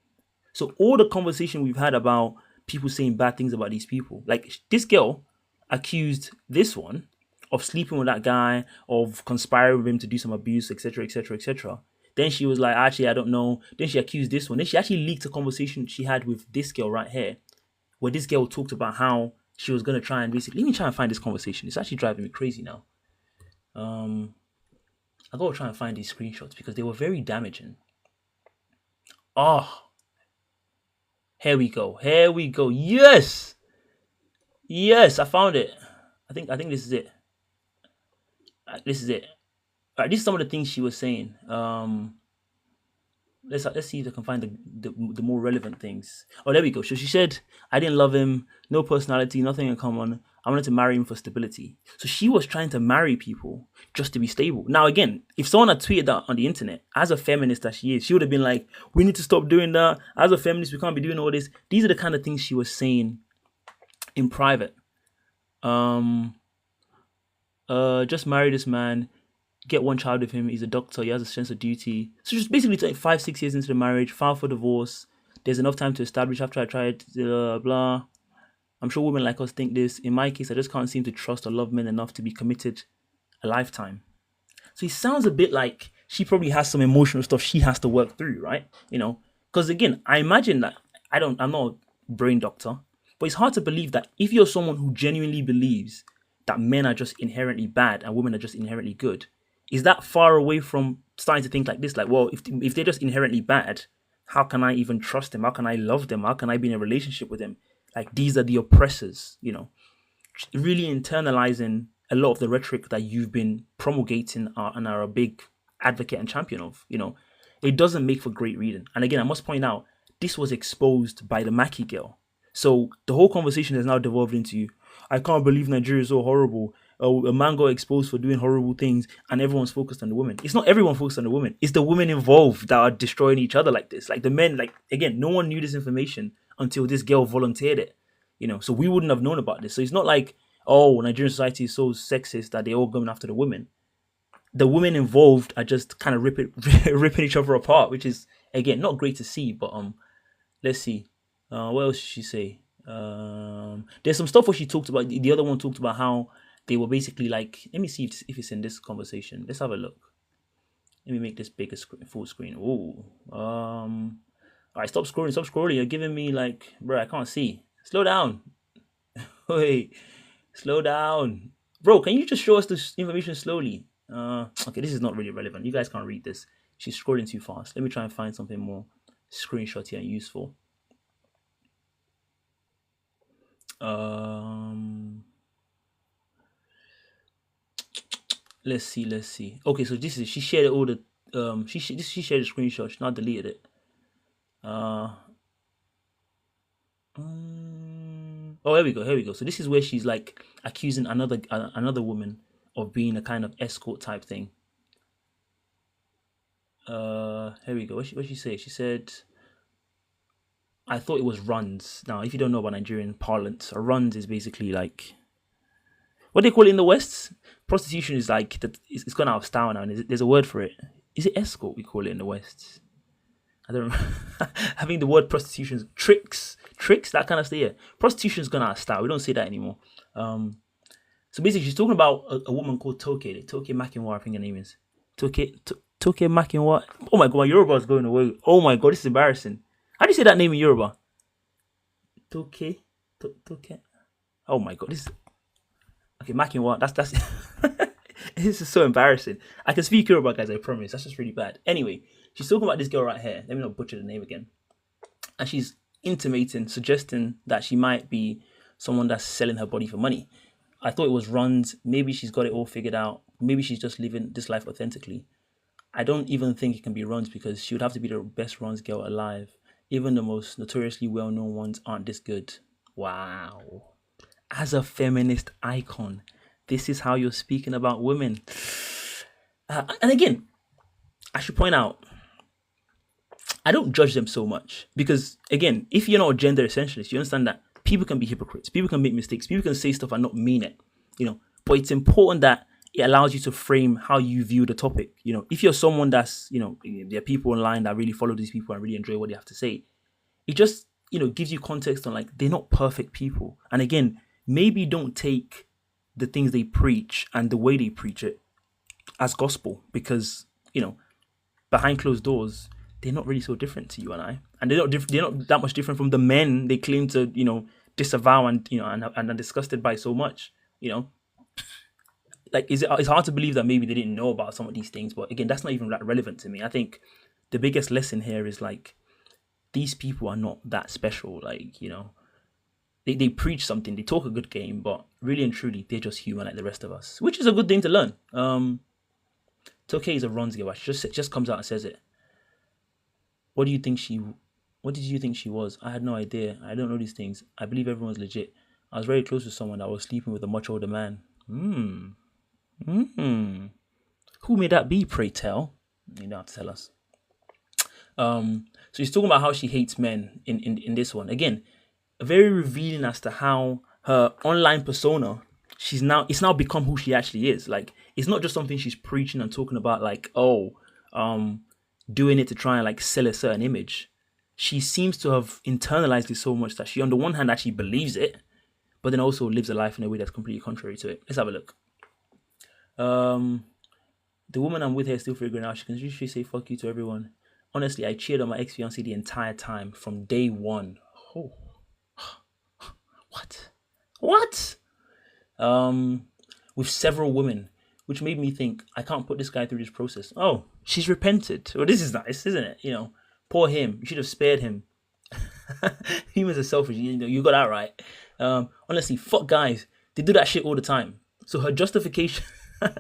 So all the conversation we've had about people saying bad things about these people, like this girl accused this one of sleeping with that guy, of conspiring with him to do some abuse, etc., etc., etc. Then she was like, actually, I don't know. Then she accused this one. Then she actually leaked a conversation she had with this girl right here, where this girl talked about how she was going to try and basically, let me try and find this conversation. It's actually driving me crazy now. I got to try and find these screenshots because they were very damaging. Oh, here we go. Here we go. Yes, I found it. I think this is it. This is it. All right, these are some of the things she was saying. Let's see if I can find the more relevant things. Oh, there we go. So she said, I didn't love him, no personality, nothing in common. I wanted to marry him for stability. So she was trying to marry people just to be stable. Now, again, if someone had tweeted that on the internet, as a feminist that she is, she would have been like, we need to stop doing that. As a feminist, we can't be doing all this. These are the kind of things she was saying in private. Just marry this man, get one child with him. He's a doctor. He has a sense of duty. So just basically 5-6 years into the marriage, file for divorce. There's enough time to establish after I tried, blah. I'm sure women like us think this. In my case, I just can't seem to trust or love men enough to be committed a lifetime. So it sounds a bit like she probably has some emotional stuff she has to work through, right? Because again, I imagine that I'm not a brain doctor, but it's hard to believe that if you're someone who genuinely believes that men are just inherently bad and women are just inherently good, is that far away from starting to think like this? Like, well, if they're just inherently bad, how can I even trust them? How can I love them? How can I be in a relationship with them? Like, these are the oppressors, really internalizing a lot of the rhetoric that you've been promulgating and are a big advocate and champion of, it doesn't make for great reading. And again, I must point out, this was exposed by the Mackie girl. So the whole conversation has now devolved into, I can't believe Nigeria is so horrible. A man got exposed for doing horrible things, and everyone's focused on the women. It's not everyone focused on the women. It's the women involved that are destroying each other like this. Like the men, like again, no one knew this information until this girl volunteered it. So we wouldn't have known about this. So it's not like, oh, Nigerian society is so sexist that they're all going after the women. The women involved are just kind of ripping each other apart, which is again not great to see. But let's see. What else did she say? There's some stuff where she talked about. The other one talked about how they were basically like. Let me see if it's in this conversation. Let's have a look. Let me make this bigger screen, full screen. Oh, all right. Stop scrolling. Stop scrolling. You're giving me like, bro. I can't see. Slow down. Wait, slow down, bro. Can you just show us this information slowly? Okay, this is not really relevant. You guys can't read this. She's scrolling too fast. Let me try and find something more screenshotty and useful. Let's see. Okay, so this is, she shared all the she shared the screenshot. She not deleted it. Oh, here we go. So this is where she's like accusing another woman of being a kind of escort type thing. Here we go. What she say? She said, I thought it was runs. Now, if you don't know about Nigerian parlance, a runs is basically like, what do they call it in the West? Prostitution is like, it's gone out of style now, and there's a word for it. Is it escort we call it in the West? I don't know. I think the word prostitution is tricks, that kind of stuff. Yeah. Prostitution's gone out of style. We don't say that anymore. So basically, she's talking about a woman called Toke Makinwa, I think her name is. Toke Makinwa. Oh my god, my Yoruba is going away. Oh my god, this is embarrassing. How do you say that name in Yoruba? Toke. Oh my god, this is... Okay, Makinwa, that's this is so embarrassing. I can speak Yoruba, guys, I promise. That's just really bad. Anyway, she's talking about this girl right here. Let me not butcher the name again. And she's suggesting that she might be someone that's selling her body for money. I thought it was runs. Maybe she's got it all figured out. Maybe she's just living this life authentically. I don't even think it can be runs, because she would have to be the best runs girl alive. Even the most notoriously well-known ones aren't this good. Wow. As a feminist icon, this is how you're speaking about women. And again, I should point out, I don't judge them so much, because again, if you're not a gender essentialist, you understand that people can be hypocrites, people can make mistakes, people can say stuff and not mean it, but it's important that it allows you to frame how you view the topic. If you're someone that's, there are people online that really follow these people and really enjoy what they have to say, it just, gives you context on like, they're not perfect people. And again, maybe don't take the things they preach and the way they preach it as gospel, because, behind closed doors, they're not really so different to you and I. And they're not that much different from the men they claim to, disavow and, and are disgusted by so much, Like, it's hard to believe that maybe they didn't know about some of these things. But again, that's not even that relevant to me. I think the biggest lesson here is like, these people are not that special. Like, they preach something, they talk a good game, but really and truly, they're just human like the rest of us, which is a good thing to learn. Toke is a runs girl. She just comes out and says it. What did you think she was? I had no idea. I don't know these things. I believe everyone's legit. I was very close to someone that was sleeping with a much older man. Who may that be, pray tell? You don't have to tell us. So he's talking about how she hates men in this one. Again, very revealing as to how her online persona, it's now become who she actually is. Like, it's not just something she's preaching and talking about, like, doing it to try and like sell a certain image. She seems to have internalized it so much that she, on the one hand, actually believes it, but then also lives a life in a way that's completely contrary to it. Let's have a look. The woman I'm with here is still figuring out. She can usually say fuck you to everyone. Honestly, I cheered on my ex-fiancé the entire time from day one. Oh. What? With several women, which made me think, I can't put this guy through this process. Oh, she's repented. Well, this is nice, isn't it? Poor him. You should have spared him. Humans are selfish. You got that right. Honestly, fuck guys. They do that shit all the time. So her justification...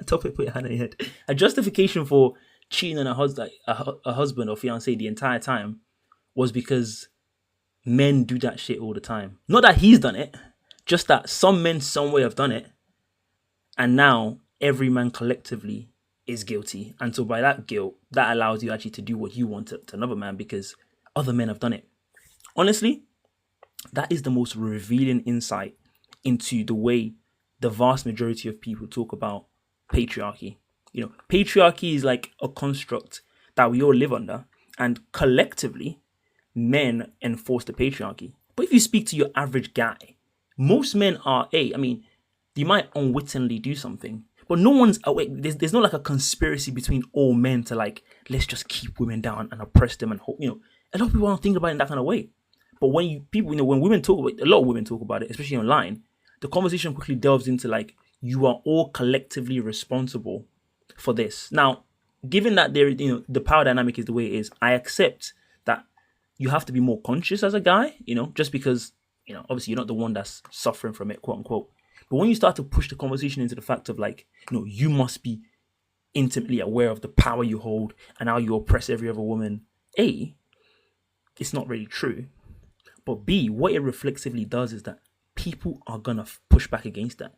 Topic, put your hand on your head. Her justification for cheating on a husband or fiance the entire time was because men do that shit all the time. Not that he's done it, just that some men somewhere have done it, and now every man collectively is guilty. And so by that guilt, that allows you actually to do what you want to another man because other men have done it. Honestly, that is the most revealing insight into the way the vast majority of people talk about patriarchy. Patriarchy is like a construct that we all live under, and collectively, men enforce the patriarchy. But if you speak to your average guy, most men are you might unwittingly do something, but no one's awake. There's not like a conspiracy between all men to like, let's just keep women down and oppress them and hope, a lot of people don't think about it in that kind of way. But when women talk about it, a lot of women talk about it, especially online, the conversation quickly delves into like, you are all collectively responsible for this. Now, given that the power dynamic is the way it is, I accept that you have to be more conscious as a guy, just because, obviously you're not the one that's suffering from it, quote unquote. But when you start to push the conversation into the fact of like, you must be intimately aware of the power you hold and how you oppress every other woman, A, it's not really true. But B, what it reflexively does is that people are going to push back against that.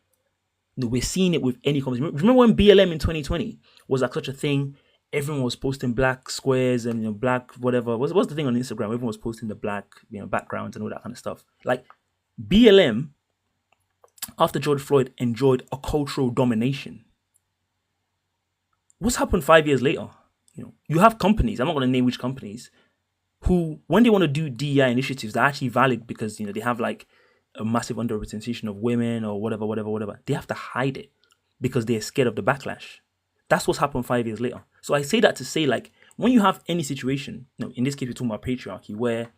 We're seeing it with any conversation. Remember when BLM in 2020 was like such a thing? Everyone was posting black squares and black whatever. What's the thing on Instagram? Everyone was posting the black backgrounds and all that kind of stuff. Like BLM, after George Floyd, enjoyed a cultural domination. What's happened 5 years later? You have companies. I'm not going to name which companies, who, when they want to do DEI initiatives, they're actually valid because they have like a massive underrepresentation of women or whatever. They have to hide it because they're scared of the backlash. That's what's happened 5 years later. So I say that to say, like, when you have any situation, in this case we're talking about patriarchy, where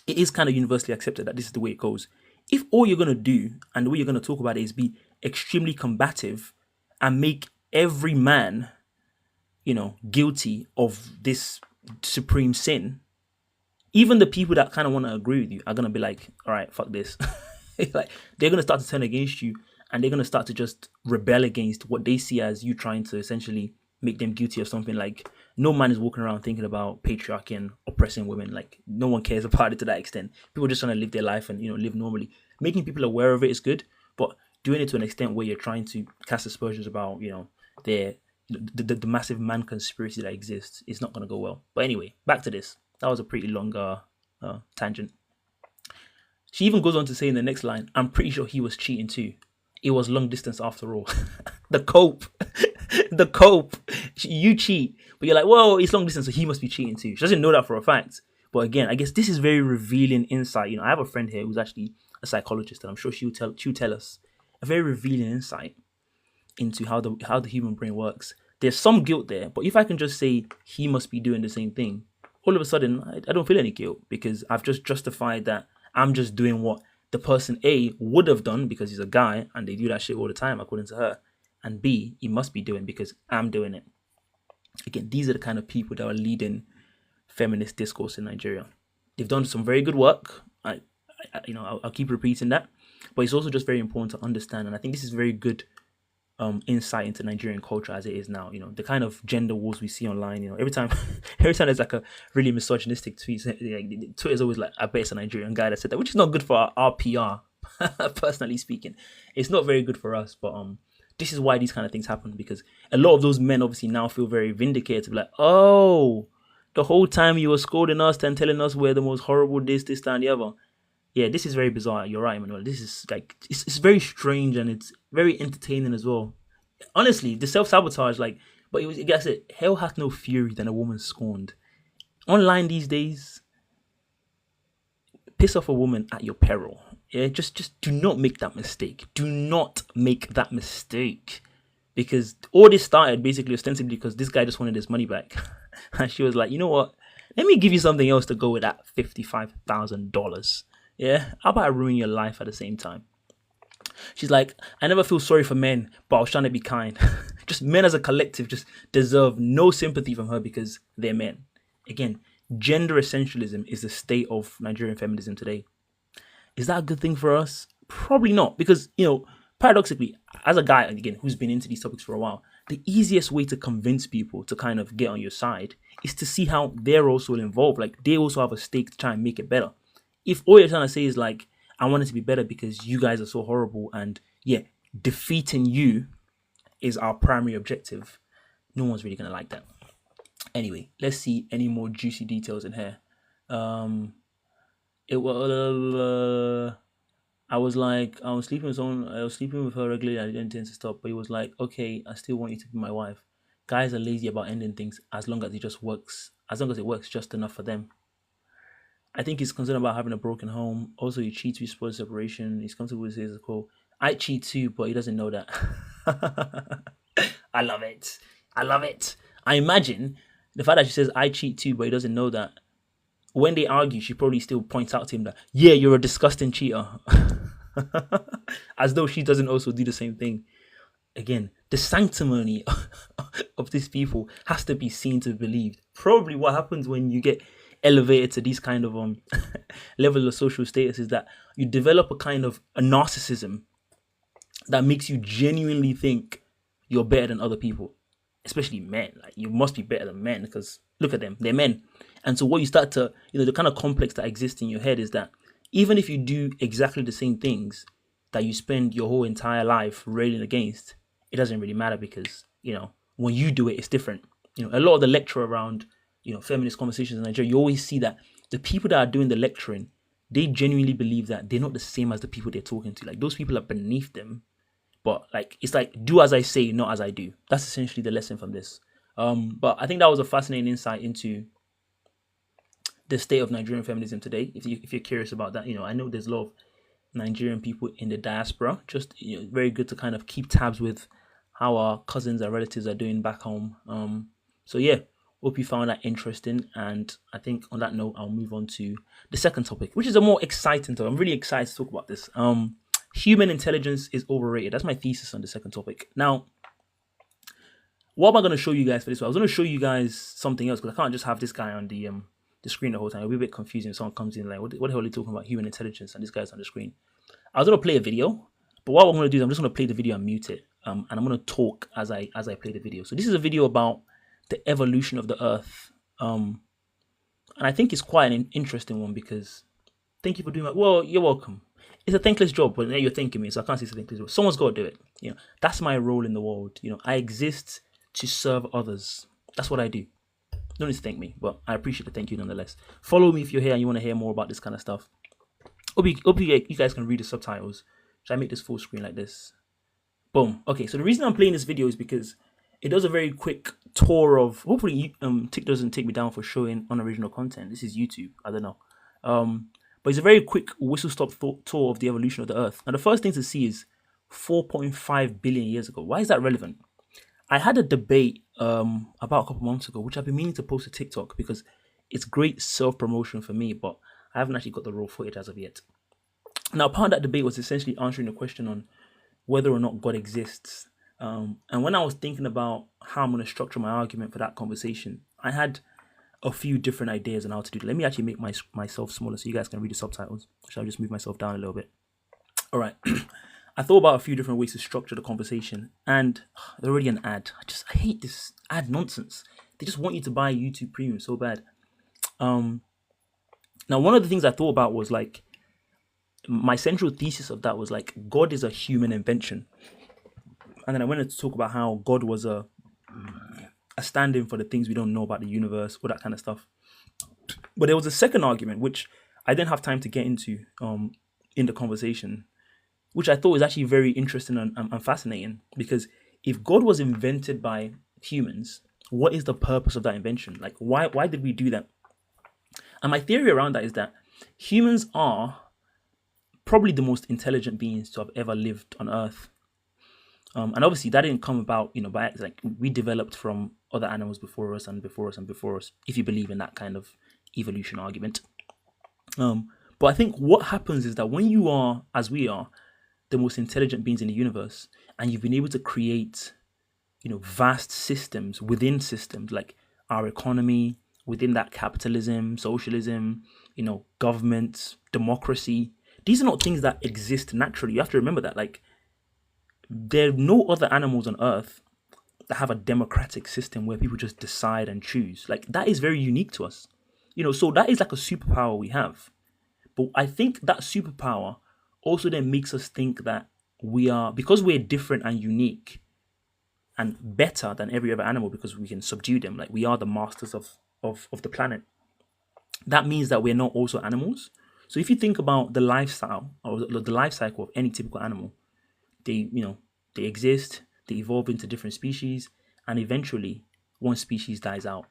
it is kind of universally accepted that this is the way it goes. If all you're going to do and the way you're going to talk about it is be extremely combative and make every man, guilty of this supreme sin, even the people that kind of want to agree with you are going to be like, all right, fuck this. Like, they're going to start to turn against you and they're going to start to just rebel against what they see as you trying to essentially make them guilty of something. Like, no man is walking around thinking about patriarchy and oppressing women. Like, no one cares about it to that extent. People are just trying to live their life and, live normally. Making people aware of it is good, but doing it to an extent where you're trying to cast aspersions about, the massive man conspiracy that exists is not going to go well. But anyway, back to this. That was a pretty long tangent. She even goes on to say in the next line, I'm pretty sure he was cheating too. It was long distance after all. The cope. You cheat, but you're like, well, it's long distance, so he must be cheating too. She doesn't know that for a fact. But again, I guess this is very revealing insight. I have a friend here who's actually a psychologist, and I'm sure she'll tell us a very revealing insight into how the human brain works. There's some guilt there, but if I can just say he must be doing the same thing, all of a sudden I don't feel any guilt because I've just justified that I'm just doing what the person A would have done because he's a guy and they do that shit all the time according to her, and B, he must be doing because I'm doing it. Again, these are the kind of people that are leading feminist discourse in Nigeria. They've done some very good work. I'll keep repeating that, but it's also just very important to understand, and I think this is very good insight into Nigerian culture as it is now. The kind of gender wars we see online. Every time there's like a really misogynistic tweet, Twitter's always like, I bet it's a Nigerian guy that said that, which is not good for our PR. Personally speaking, it's not very good for us. But this is why these kind of things happen, because a lot of those men obviously now feel very vindicated to be like, oh, the whole time you were scolding us and telling us we're the most horrible this, that, and the other. Yeah, this is very bizarre. You're right, Emmanuel. This is like, it's very strange and it's very entertaining as well. Honestly, the self-sabotage, but I guess hell hath no fury than a woman scorned. Online these days, piss off a woman at your peril. Yeah, just do not make that mistake. Do not make that mistake. Because all this started basically ostensibly because this guy just wanted his money back. And she was like, you know what? Let me give you something else to go with that $55,000. Yeah, how about I ruin your life at the same time? She's like, I never feel sorry for men, but I was trying to be kind. Just men as a collective just deserve no sympathy from her because they're men. Again, gender essentialism is the state of Nigerian feminism today. Is that a good thing for us? Probably not, because, paradoxically, as a guy, again, who's been into these topics for a while, the easiest way to convince people to kind of get on your side is to see how they're also involved. Like, they also have a stake to try and make it better. If all you're trying to say is like, I want it to be better because you guys are so horrible, and yeah, defeating you is our primary objective, no one's really gonna like that. Anyway, let's see any more juicy details in here. It was I was like, I was sleeping with someone, I was sleeping with her regularly. I didn't intend to stop, but he was like, okay, I still want you to be my wife. Guys are lazy about ending things as long as it works just enough for them. I think he's concerned about having a broken home. Also, he cheats with spoiled separation. He's comfortable with his quote. I cheat too, but he doesn't know that. I love it. I love it. I imagine the fact that she says I cheat too, but he doesn't know that. When they argue, she probably still points out to him that, yeah, you're a disgusting cheater. As though she doesn't also do the same thing. Again, the sanctimony of these people has to be seen to be believed. Probably what happens when you get elevated to these kind of level of social status is that you develop a kind of a narcissism that makes you genuinely think you're better than other people, especially men. Like, you must be better than men because look at them, they're men. And so what you start to, the kind of complex that exists in your head is that even if you do exactly the same things that you spend your whole entire life railing against, it doesn't really matter because, when you do it, it's different. A lot of the lecture around, feminist conversations in Nigeria, you always see that the people that are doing the lecturing, they genuinely believe that they're not the same as the people they're talking to. Like, those people are beneath them. But like, it's like, do as I say, not as I do. That's essentially the lesson from this. But I think that was a fascinating insight into the state of Nigerian feminism today. If you're curious about that, I know there's a lot of Nigerian people in the diaspora. Just very good to kind of keep tabs with how our cousins and relatives are doing back home. So yeah, hope you found that interesting. And I think on that note, I'll move on to the second topic, which is a more exciting topic. I'm really excited to talk about this. Human intelligence is overrated. That's my thesis on the second topic. Now, what am I going to show you guys for this one? I was going to show you guys something else because I can't just have this guy on the screen the whole time. It'll be a bit confusing if someone comes in like, what the hell are you talking about? Human intelligence, and this guy's on the screen. I was going to play a video, but what I'm going to do is I'm just going to play the video and mute it, and I'm going to talk as I play the video. So this is a video about the evolution of the Earth, and I think it's quite an interesting one because thank you for doing that. Well, you're welcome. It's a thankless job, but now you're thanking me, so I can't say it's a thankless job. Someone's got to do it. That's my role in the world. I exist to serve others. That's what I do. Don't need to thank me, but I appreciate the thank you nonetheless. Follow me if you're here and you want to hear more about this kind of stuff. Hope you guys can read the subtitles. Should I make this full screen like this? Boom. Okay, so the reason I'm playing this video is because it does a very quick tour of, hopefully TikTok doesn't take me down for showing unoriginal content. This is YouTube. I don't know. But it's a very quick whistle-stop tour of the evolution of the Earth. And the first thing to see is 4.5 billion years ago. Why is that relevant? I had a debate about a couple months ago, which I've been meaning to post to TikTok because it's great self-promotion for me, but I haven't actually got the raw footage as of yet. Now, part of that debate was essentially answering the question on whether or not God exists. And when I was thinking about how I'm going to structure my argument for that conversation, I had a few different ideas on how to do it. Let me actually make myself smaller so you guys can read the subtitles. So I'll just move myself down a little bit. All right. I thought about a few different ways to structure the conversation, and there's already an ad. I hate this ad nonsense. They just want you to buy YouTube Premium so bad. Now, one of the things I thought about was like, my central thesis of that was like, God is a human invention. And then I went to talk about how God was a stand-in for the things we don't know about the universe, all that kind of stuff. But there was a second argument, which I didn't have time to get into in the conversation, which I thought was actually very interesting and fascinating. Because if God was invented by humans, what is the purpose of that invention? Like, why did we do that? And my theory around that is that humans are probably the most intelligent beings to have ever lived on Earth. And obviously that didn't come about, by like we developed from other animals before us and before us and before us, if you believe in that kind of evolution argument. But I think what happens is that when you are, as we are, the most intelligent beings in the universe, and you've been able to create, vast systems within systems, like our economy, within that capitalism, socialism, government, democracy. These are not things that exist naturally. You have to remember that, like, There are no other animals on Earth that have a democratic system where people just decide and choose. Like that is very unique to us. So that is like a superpower we have. But I think that superpower also then makes us think that because we're different and unique and better than every other animal because we can subdue them, like we are the masters of the planet. That means that we're not also animals. So if you think about the lifestyle or the life cycle of any typical animal, they exist, they evolve into different species, and eventually one species dies out.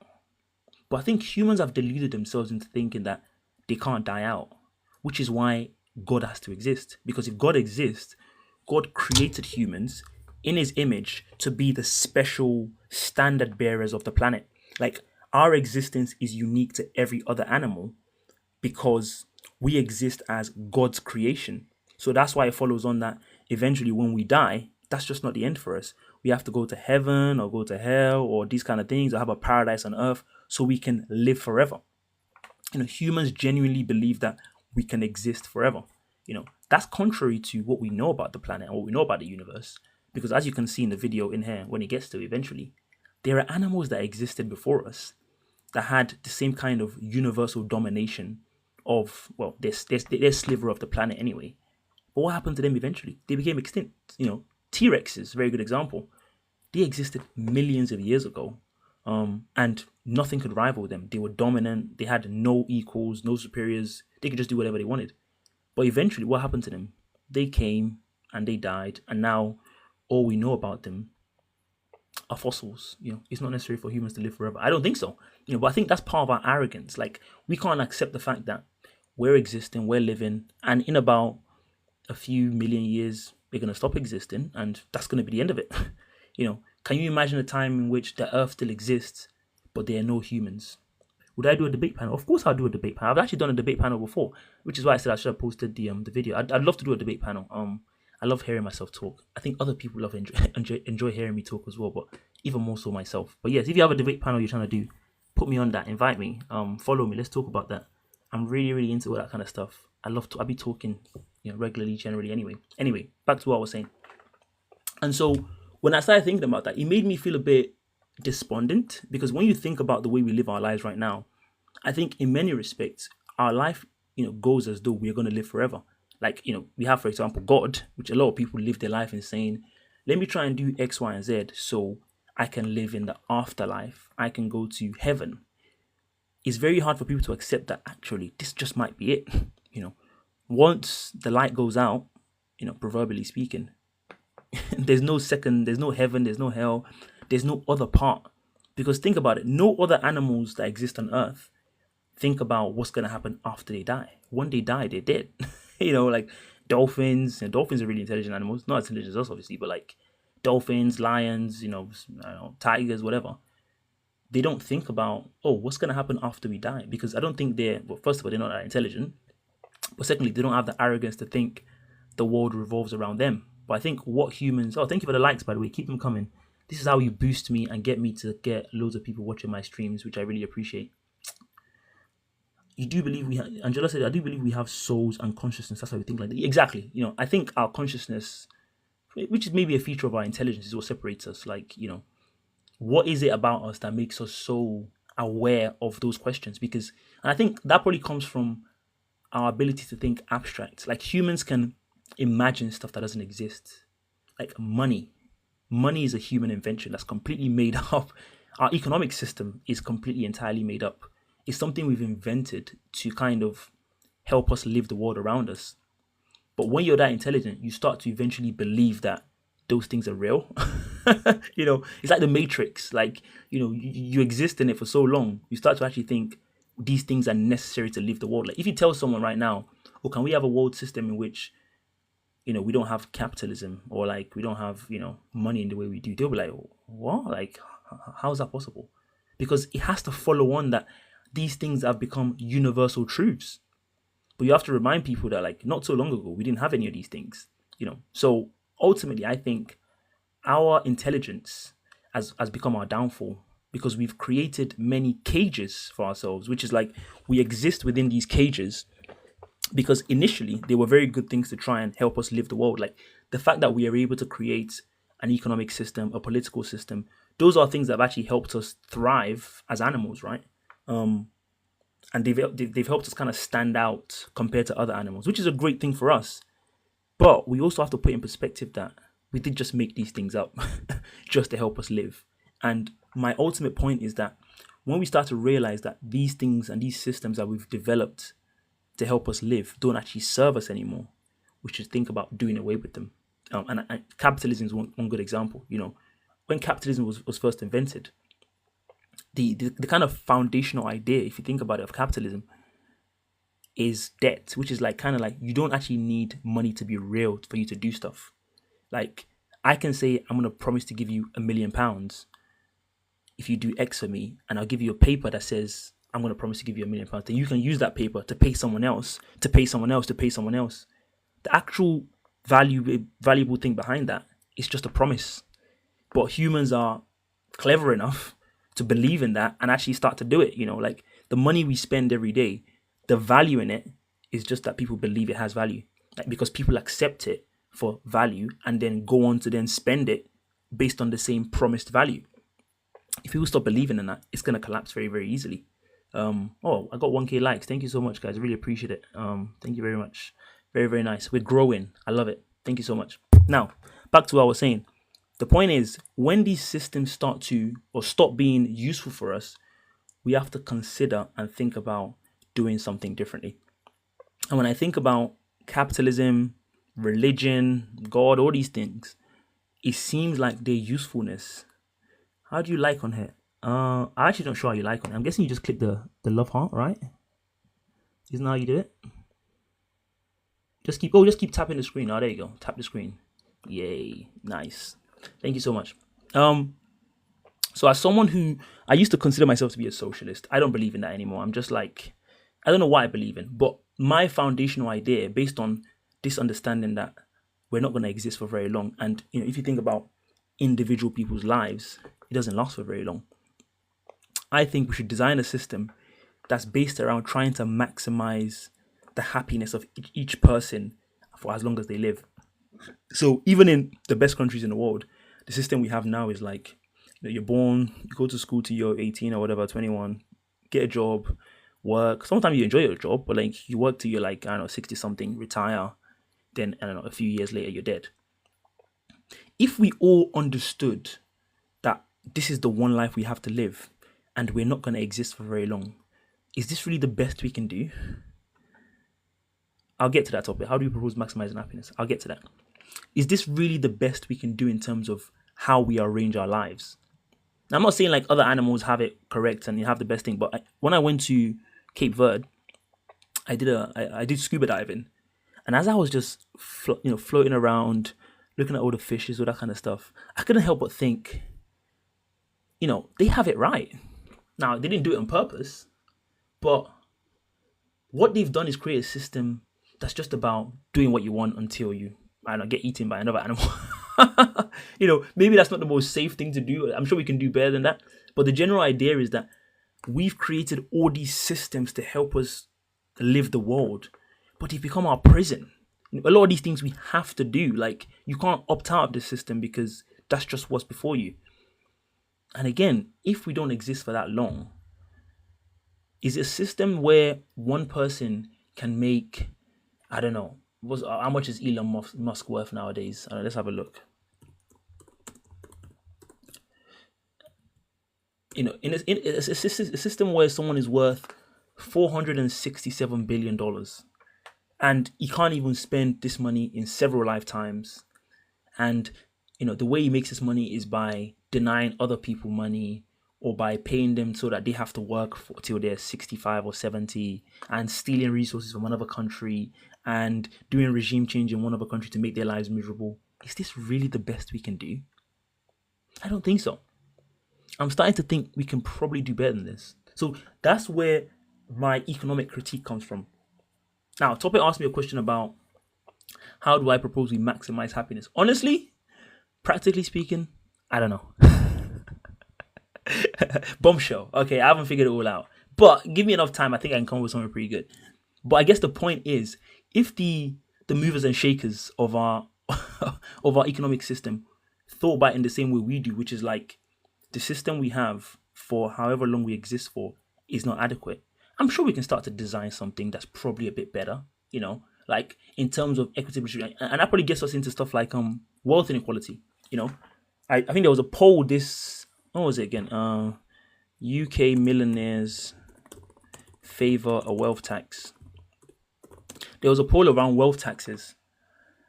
But I think humans have deluded themselves into thinking that they can't die out, which is why God has to exist. Because if God exists, God created humans in his image to be the special standard bearers of the planet. Like our existence is unique to every other animal because we exist as God's creation. So that's why it follows on that eventually when we die, that's just not the end for us. We have to go to heaven or go to hell or these kind of things or have a paradise on earth so we can live forever. Humans genuinely believe that we can exist forever. That's contrary to what we know about the planet and what we know about the universe. Because as you can see in the video in here, when it gets to eventually, there are animals that existed before us that had the same kind of universal domination of, well, their sliver of the planet anyway. But what happened to them eventually? They became extinct. T-Rexes, very good example. They existed millions of years ago, and nothing could rival them. They were dominant. They had no equals, no superiors. They could just do whatever they wanted. But eventually, what happened to them? They came and they died, and now all we know about them are fossils. It's not necessary for humans to live forever. I don't think so. But I think that's part of our arrogance. Like we can't accept the fact that we're existing, we're living, and in about a few million years, we're going to stop existing, and that's going to be the end of it. Can you imagine a time in which the Earth still exists, but there are no humans? Would I do a debate panel? Of course, I'll do a debate panel. I've actually done a debate panel before, which is why I said I should have posted the video. I'd love to do a debate panel. I love hearing myself talk. I think other people enjoy hearing me talk as well, but even more so myself. But yes, if you have a debate panel you're trying to do, put me on that. Invite me. Follow me. Let's talk about that. I'm really, really into all that kind of stuff. I'll be talking, regularly, generally. Anyway, back to what I was saying. And so when I started thinking about that, it made me feel a bit despondent because when you think about the way we live our lives right now, I think in many respects our life, goes as though we're going to live forever. Like, we have, for example, God, which a lot of people live their life in saying, let me try and do X, Y, and Z so I can live in the afterlife. I can go to heaven. It's very hard for people to accept that actually this just might be it. Once the light goes out, proverbially speaking, there's no heaven, there's no hell, there's no other part. Because think about it, no other animals that exist on Earth think about what's going to happen after they die. When they die, they're dead. Like dolphins. Dolphins are really intelligent animals. Not as intelligent as us, obviously, but like dolphins, lions, tigers, whatever. They don't think about, what's going to happen after we die? Because I don't think first of all, they're not that intelligent. But secondly, they don't have the arrogance to think the world revolves around them. But I think what humans... thank you for the likes, by the way. Keep them coming. This is how you boost me and get me to get loads of people watching my streams, which I really appreciate. You do believe Angela said, I do believe we have souls and consciousness. That's how we think like that. Exactly. I think our consciousness, which is maybe a feature of our intelligence, is what separates us. Like, what is it about us that makes us so aware of those questions? And I think that probably comes from our ability to think abstract. Like humans can imagine stuff that doesn't exist. Like money. Money is a human invention that's completely made up. Our economic system is completely entirely made up. It's something we've invented to kind of help us live the world around us. But when you're that intelligent, you start to eventually believe that those things are real. It's like the Matrix. Like, you exist in it for so long, you start to actually think these things are necessary to live the world. Like if you tell someone right now, can we have a world system in which, we don't have capitalism or like we don't have, money in the way we do, they'll be like, what? Like, how is that possible? Because it has to follow on that these things have become universal truths. But you have to remind people that like not so long ago, we didn't have any of these things, So ultimately, I think our intelligence has become our downfall because we've created many cages for ourselves, which is like we exist within these cages because initially they were very good things to try and help us live the world. Like the fact that we are able to create an economic system, a political system, those are things that have actually helped us thrive as animals, right? Um, and they've helped us kind of stand out compared to other animals, which is a great thing for us. But we also have to put in perspective that we did just make these things up just to help us live. And my ultimate point is that when we start to realize that these things and these systems that we've developed to help us live don't actually serve us anymore, we should think about doing away with them. And capitalism is one good example. When capitalism was first invented, the kind of foundational idea, if you think about it, of capitalism is debt, which is like kind of like you don't actually need money to be real for you to do stuff. Like I can say I'm gonna promise to give you £1,000,000 if you do X for me, and I'll give you a paper that says I'm gonna promise to give you £1,000,000. Then you can use that paper to pay someone else, to pay someone else, to pay someone else. The actual valuable thing behind that is just a promise. But humans are clever enough to believe in that and actually start to do it. Like the money we spend every day, the value in it is just that people believe it has value, like because people accept it for value and then go on to then spend it based on the same promised value. If people stop believing in that, it's going to collapse very, very easily. I got 1K likes. Thank you so much, guys. I really appreciate it. Thank you very much. Very, very nice. We're growing. I love it. Thank you so much. Now, back to what I was saying. The point is, when these systems start to or stop being useful for us, we have to consider and think about doing something differently. And when I think about capitalism, religion, God, all these things, it seems like their usefulness. How do you like on here? I actually don't show how you like on it. I'm guessing you just click the love heart, right? Isn't that how you do it? Just keep tapping the screen. Oh, there you go. Tap the screen. Yay. Nice. Thank you so much. So as someone who I used to consider myself to be a socialist, I don't believe in that anymore. I'm just like, I don't know what I believe in, but my foundational idea based on this understanding that we're not going to exist for very long. And, if you think about individual people's lives, it doesn't last for very long. I think we should design a system that's based around trying to maximize the happiness of each person for as long as they live. So even in the best countries in the world, the system we have now is like, you're born, you go to school till you're 18 or whatever, 21, get a job, work. Sometimes you enjoy your job, but like you work till you're like, 60 something, retire. Then, a few years later, you're dead. If we all understood that this is the one life we have to live and we're not going to exist for very long, is this really the best we can do? I'll get to that topic. How do we propose maximizing happiness? I'll get to that. Is this really the best we can do in terms of how we arrange our lives? Now, I'm not saying like other animals have it correct and you have the best thing, but when I went to Cape Verde, I did scuba diving, and as I was just floating around, looking at all the fishes, all that kind of stuff, I couldn't help but think, they have it right. Now, they didn't do it on purpose, but what they've done is create a system that's just about doing what you want until you, get eaten by another animal. Maybe that's not the most safe thing to do. I'm sure we can do better than that. But the general idea is that we've created all these systems to help us live the world, but they've become our prison. A lot of these things we have to do. Like, you can't opt out of the system because that's just what's before you. And again, if we don't exist for that long, is it a system where one person can make, I don't know, how much is Elon Musk worth nowadays? Let's have a look. In a system where someone is worth $467 billion and he can't even spend this money in several lifetimes. And, the way he makes his money is by denying other people money or by paying them so that they have to work till they're 65 or 70 and stealing resources from another country and doing regime change in one other country to make their lives miserable. Is this really the best we can do? I don't think so. I'm starting to think we can probably do better than this. So that's where my economic critique comes from. Now, Topic asked me a question about how do I propose we maximize happiness? Honestly, practically speaking, I don't know. Bombshell. Okay, I haven't figured it all out. But give me enough time, I think I can come up with something pretty good. But I guess the point is, if the movers and shakers of our of our economic system thought about in the same way we do, which is like the system we have for however long we exist for is not adequate. I'm sure we can start to design something that's probably a bit better, like in terms of equity distribution. And that probably gets us into stuff like wealth inequality. I think there was a poll this what was it again? UK millionaires favor a wealth tax. There was a poll around wealth taxes.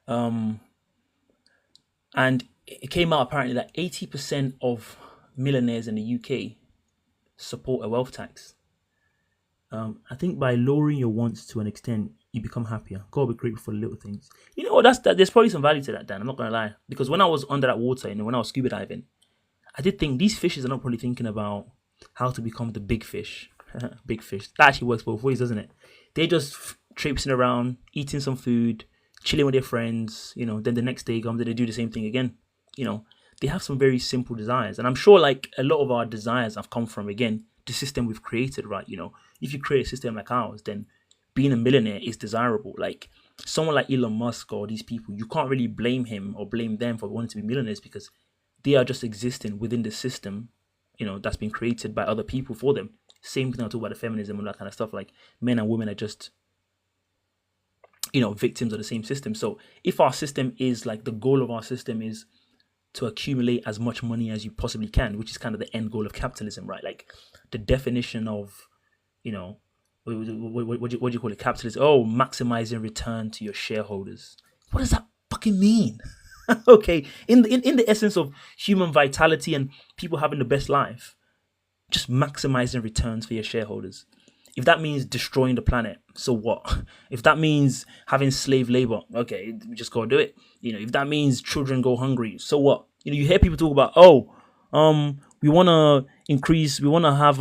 And it came out apparently that 80% of millionaires in the UK support a wealth tax. I think by lowering your wants to an extent, you become happier. Gotta be grateful for the little things. You know what? There's probably some value to that, Dan. I'm not gonna lie. Because when I was under that water and when I was scuba diving, I did think these fishes are not probably thinking about how to become the big fish. Big fish. That actually works both ways, doesn't it? They're just traipsing around, eating some food, chilling with their friends. Then the next day comes and they do the same thing again. They have some very simple desires, and I'm sure like a lot of our desires have come from again the system we've created, right? If you create a system like ours, then being a millionaire is desirable. Like someone like Elon Musk or these people, you can't really blame him or blame them for wanting to be millionaires because they are just existing within the system, that's been created by other people for them. Same thing I talk about the feminism and that kind of stuff. Like men and women are just, victims of the same system. So if our system is like the goal of our system is to accumulate as much money as you possibly can, which is kind of the end goal of capitalism, right? Like the definition of, what do you call it? Capitalism. Oh, maximizing return to your shareholders. What does that fucking mean? Okay, in the essence of human vitality and people having the best life, just maximizing returns for your shareholders. If that means destroying the planet, so what? If that means having slave labor, okay, we just gotta do it. If that means children go hungry, so what? You hear people talk about, we wanna have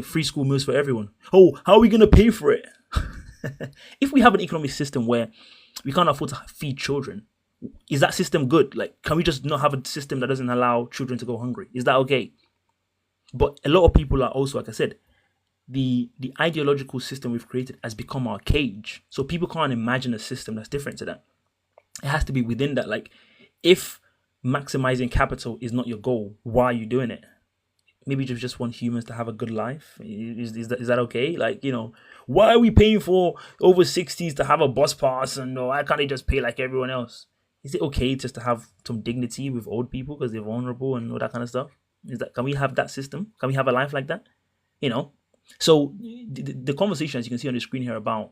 free school meals for everyone. Oh, how are we gonna pay for it? If we have an economic system where we can't afford to feed children, is that system good? Like, can we just not have a system that doesn't allow children to go hungry? Is that okay? But a lot of people are also, like I said, the ideological system we've created has become our cage. So people can't imagine a system that's different to that. It has to be within that. Like, if maximizing capital is not your goal, why are you doing it? Maybe you just want humans to have a good life. Is that okay? Like, why are we paying for over 60s to have a bus pass? And no, why can't they just pay like everyone else? Is it okay just to have some dignity with old people because they're vulnerable and all that kind of stuff? Can we have that system? Can we have a life like that? So the conversation, as you can see on the screen here, about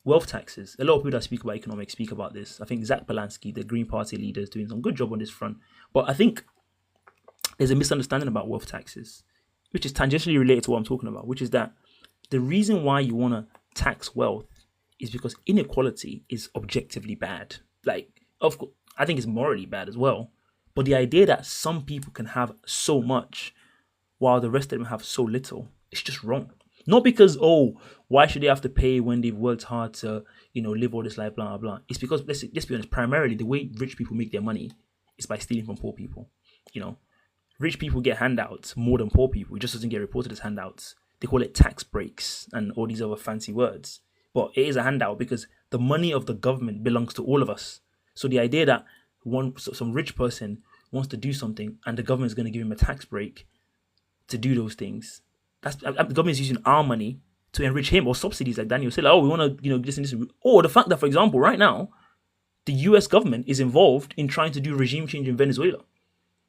wealth taxes. A lot of people that speak about economics speak about this. I think Zach Polanski, the Green Party leader, is doing some good job on this front. But I think there's a misunderstanding about wealth taxes, which is tangentially related to what I'm talking about, which is that the reason why you want to tax wealth is because inequality is objectively bad. Like, of course, I think it's morally bad as well. But the idea that some people can have so much while the rest of them have so little, it's just wrong. Not because, why should they have to pay when they've worked hard to, live all this life, blah, blah, blah. It's because, let's be honest, primarily the way rich people make their money is by stealing from poor people. Rich people get handouts more than poor people. It just doesn't get reported as handouts. They call it tax breaks and all these other fancy words. But it is a handout because the money of the government belongs to all of us. So the idea that some rich person wants to do something and the government is going to give him a tax break to do those things, the government is using our money to enrich him, or subsidies like Daniel said, we want to, this. Or the fact that, for example, right now, the US government is involved in trying to do regime change in Venezuela.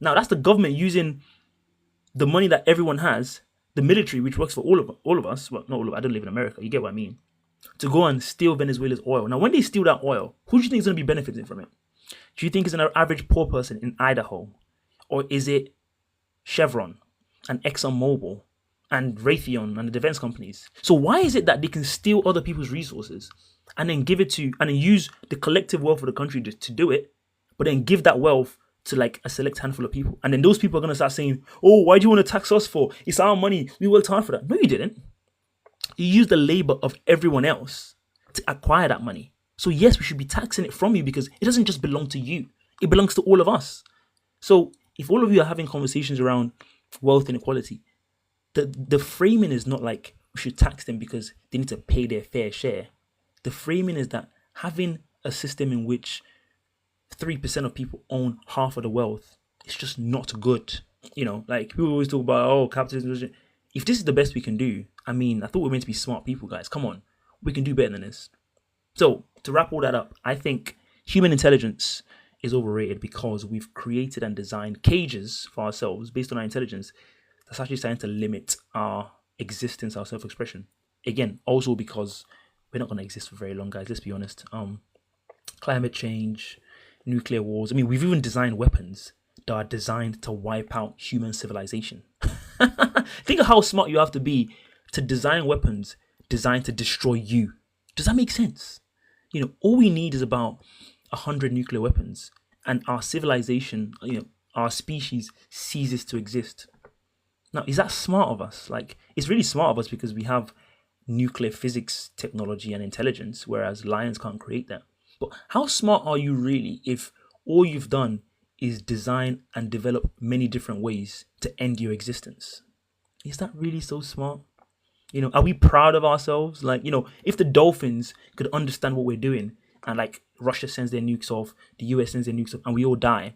Now, that's the government using the money that everyone has, the military, which works for all of us. Well, not all of us. I don't live in America. You get what I mean? To go and steal Venezuela's oil. Now, when they steal that oil, who do you think is going to be benefiting from it? Do you think it's an average poor person in Idaho? Or is it Chevron and ExxonMobil and Raytheon and the defense companies? So why is it that they can steal other people's resources and then give it to, and then use the collective wealth of the country to do it, but then give that wealth to like a select handful of people? And then those people are going to start saying, why do you want to tax us for? It's our money. We worked hard for that. No, you didn't. You used the labor of everyone else to acquire that money. So yes, we should be taxing it from you because it doesn't just belong to you. It belongs to all of us. So if all of you are having conversations around wealth inequality, the framing is not like we should tax them because they need to pay their fair share. The framing is that having a system in which 3% of people own half of the wealth, it's just not good. Like people always talk about, oh, capitalism. If this is the best we can do, I mean, I thought we were meant to be smart people, guys. Come on, we can do better than this. So to wrap all that up, I think human intelligence is overrated because we've created and designed cages for ourselves based on our intelligence that's actually starting to limit our existence, our self-expression. Again, also because we're not going to exist for very long, guys. Let's be honest. Climate change, nuclear wars. I mean, we've even designed weapons that are designed to wipe out human civilization. Think of how smart you have to be to design weapons designed to destroy you. Does that make sense? All we need is about 100 nuclear weapons, and our civilization, our species ceases to exist. Now, is that smart of us? Like, it's really smart of us because we have nuclear physics technology and intelligence, whereas lions can't create that. But how smart are you really if all you've done is design and develop many different ways to end your existence? Is that really so smart? Are we proud of ourselves? Like, if the dolphins could understand what we're doing and like Russia sends their nukes off, the US sends their nukes off, and we all die,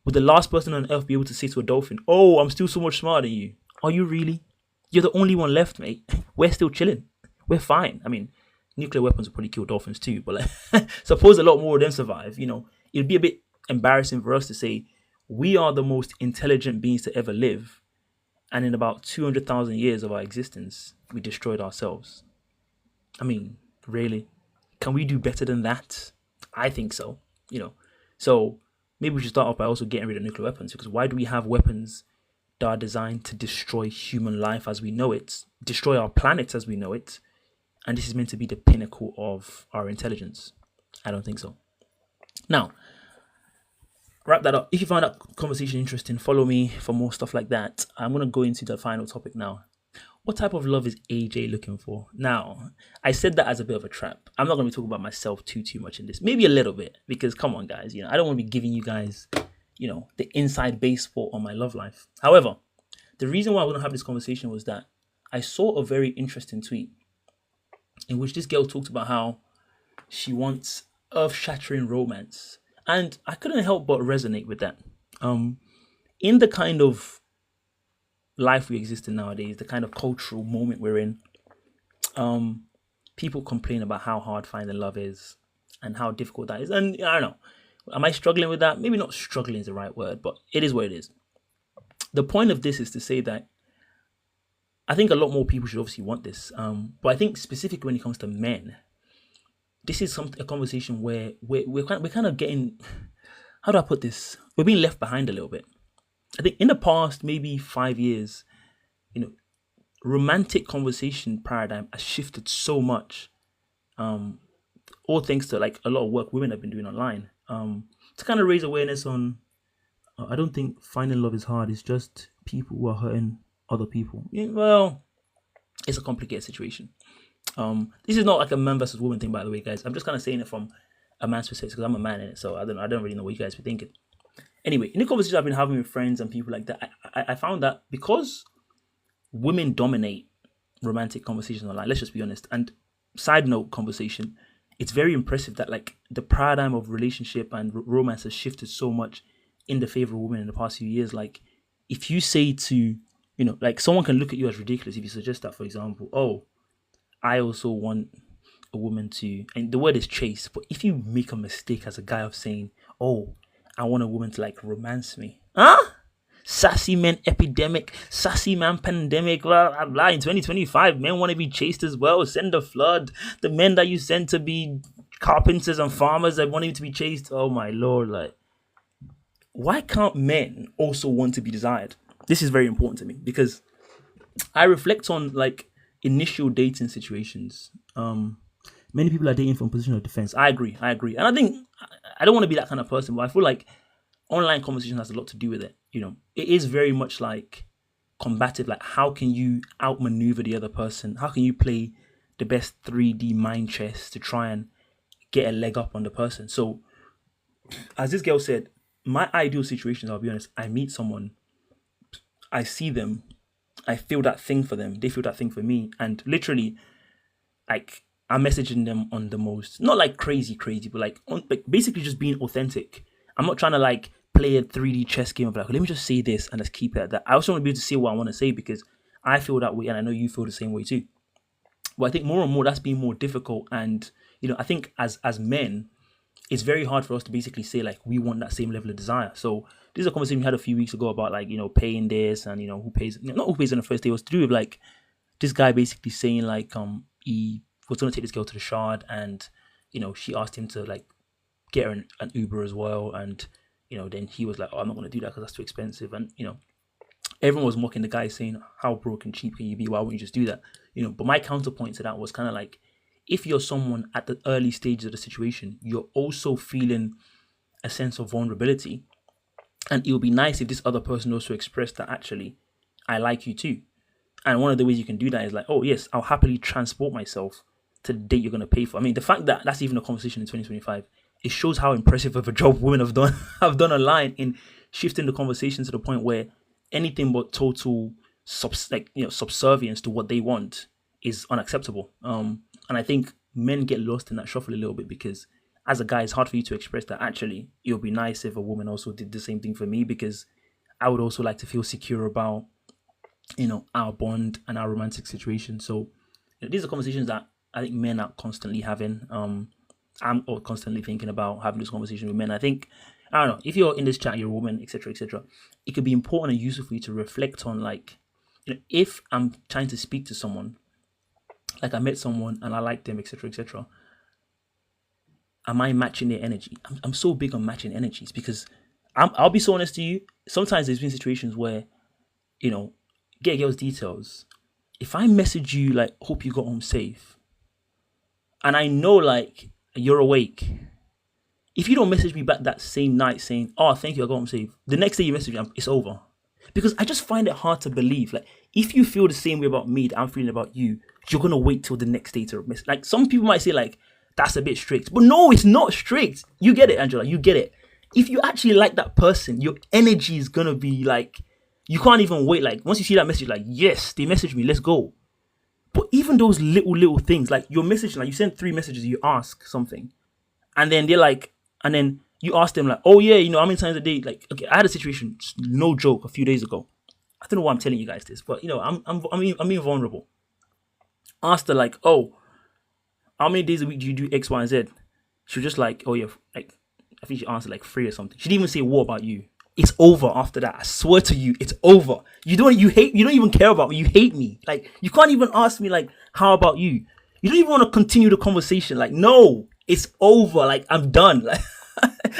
would the last person on earth be able to say to a dolphin, oh, I'm still so much smarter than you? Are you really? You're the only one left, mate. We're still chilling. We're fine. I mean, nuclear weapons will probably kill dolphins too, but like, suppose a lot more of them survive, it'd be a bit embarrassing for us to say we are the most intelligent beings to ever live, and in about 200,000 years of our existence, we destroyed ourselves. I mean, really? Can we do better than that? I think so, So maybe we should start off by also getting rid of nuclear weapons, because why do we have weapons that are designed to destroy human life as we know it, destroy our planet as we know it, and this is meant to be the pinnacle of our intelligence? I don't think so. Now, wrap that up. If you found that conversation interesting, follow me for more stuff like that. I'm going to go into the final topic now. What type of love is AJ looking for? Now, I said that as a bit of a trap. I'm not going to be talking about myself too much in this. Maybe a little bit, because come on, guys. I don't want to be giving you guys, the inside baseball on my love life. However, the reason why I want to have this conversation was that I saw a very interesting tweet in which this girl talked about how she wants earth-shattering romance. And I couldn't help but resonate with that. In the kind of life we exist in nowadays, the kind of cultural moment we're in, people complain about how hard finding love is and how difficult that is. And I don't know, am I struggling with that? Maybe not struggling is the right word, but it is what it is. The point of this is to say that I think a lot more people should obviously want this. But I think specifically when it comes to men, this is a conversation where we're kind of getting, how do I put this? We're being left behind a little bit. I think in the past, maybe 5 years, romantic conversation paradigm has shifted so much. All thanks to like a lot of work women have been doing online. To kind of raise awareness on, I don't think finding love is hard. It's just people who are hurting other people. Yeah, well, it's a complicated situation. This is not like a man versus woman thing, by the way, guys. I'm just kind of saying it from a man's perspective because I'm a man in it, so I don't really know what you guys were thinking. Anyway, in the conversation I've been having with friends and people like that, I found that because women dominate romantic conversations online, let's just be honest, and side note conversation, it's very impressive that like the paradigm of relationship and romance has shifted so much in the favor of women in the past few years. Like if you say to, like someone can look at you as ridiculous if you suggest that, for example, oh, I also want a woman to, and the word is chase, but if you make a mistake as a guy of saying, oh, I want a woman to like romance me. Huh? Sassy man epidemic, sassy man pandemic, blah, blah, blah. In 2025, men want to be chased as well. Send a flood. The men that you send to be carpenters and farmers that want you to be chased. Oh my Lord. Like, why can't men also want to be desired? This is very important to me because I reflect on like initial dating situations. Many people are dating from a position of defense. I agree. And I think I don't want to be that kind of person, but I feel like online conversation has a lot to do with it. It is very much like combative. Like, how can you outmaneuver the other person? How can you play the best 3D mind chess to try and get a leg up on the person? So, as this girl said, my ideal situation, I'll be honest, I meet someone, I see them, I feel that thing for them, they feel that thing for me, and literally, like, I'm messaging them on the most, not like crazy, but like basically just being authentic. I'm not trying to like play a 3D chess game of like, let me just say this and let's keep it at that. I also want to be able to say what I want to say because I feel that way and I know you feel the same way too. But I think more and more that's being more difficult. And, I think as men, it's very hard for us to basically say like we want that same level of desire. So this is a conversation we had a few weeks ago about like, paying this and, who pays, not who pays on the first day. It was to do with like this guy basically saying like he was going to take this girl to the Shard and she asked him to like get her an Uber as well, and then he was like, oh, I'm not going to do that because that's too expensive. And everyone was mocking the guy saying, how broke and cheap can you be, why wouldn't you just do that? But my counterpoint to that was kind of like, if you're someone at the early stages of the situation, you're also feeling a sense of vulnerability, and it would be nice if this other person also expressed that actually I like you too. And one of the ways you can do that is like, oh yes, I'll happily transport myself to the date you're going to pay for. I mean, the fact that that's even a conversation in 2025, it shows how impressive of a job women have done have done online in shifting the conversation to the point where anything but total subservience to what they want is unacceptable. And I think men get lost in that shuffle a little bit because as a guy, it's hard for you to express that actually it would be nice if a woman also did the same thing for me, because I would also like to feel secure about our bond and our romantic situation. So these are conversations that I think men are constantly having. I'm constantly thinking about having this conversation with men. I think, I don't know, if you're in this chat, you're a woman, etc., it could be important and useful for you to reflect on like, if I'm trying to speak to someone, like I met someone and I like them, etc., am I matching their energy? I'm so big on matching energies because I'll be so honest to you. Sometimes there's been situations where, get girls' details. If I message you like, hope you got home safe, and I know like you're awake, if you don't message me back that same night saying, oh, thank you, I got home safe, the next day you message me, it's over. Because I just find it hard to believe. Like, if you feel the same way about me that I'm feeling about you, you're going to wait till the next day to message. Like, some people might say like, that's a bit strict. But no, it's not strict. You get it, Angela. You get it. If you actually like that person, your energy is going to be like, you can't even wait. Like, once you see that message, like, yes, they messaged me, let's go. But even those little things, like your message, like you send 3 messages, you ask something, and then they're like, and then you ask them like, oh yeah, how many times a day? Like, okay, I had a situation, no joke, a few days ago. I don't know why I'm telling you guys this, but I'm being vulnerable. Asked her like, oh, how many days a week do you do X, Y, and Z? She was just like, oh yeah, like I think she answered like 3 or something. She didn't even say what about you. It's over after that. I swear to you, it's over. You don't even care about me. You hate me. Like, you can't even ask me like, how about you? You don't even want to continue the conversation. Like, no, it's over. Like, I'm done. Like,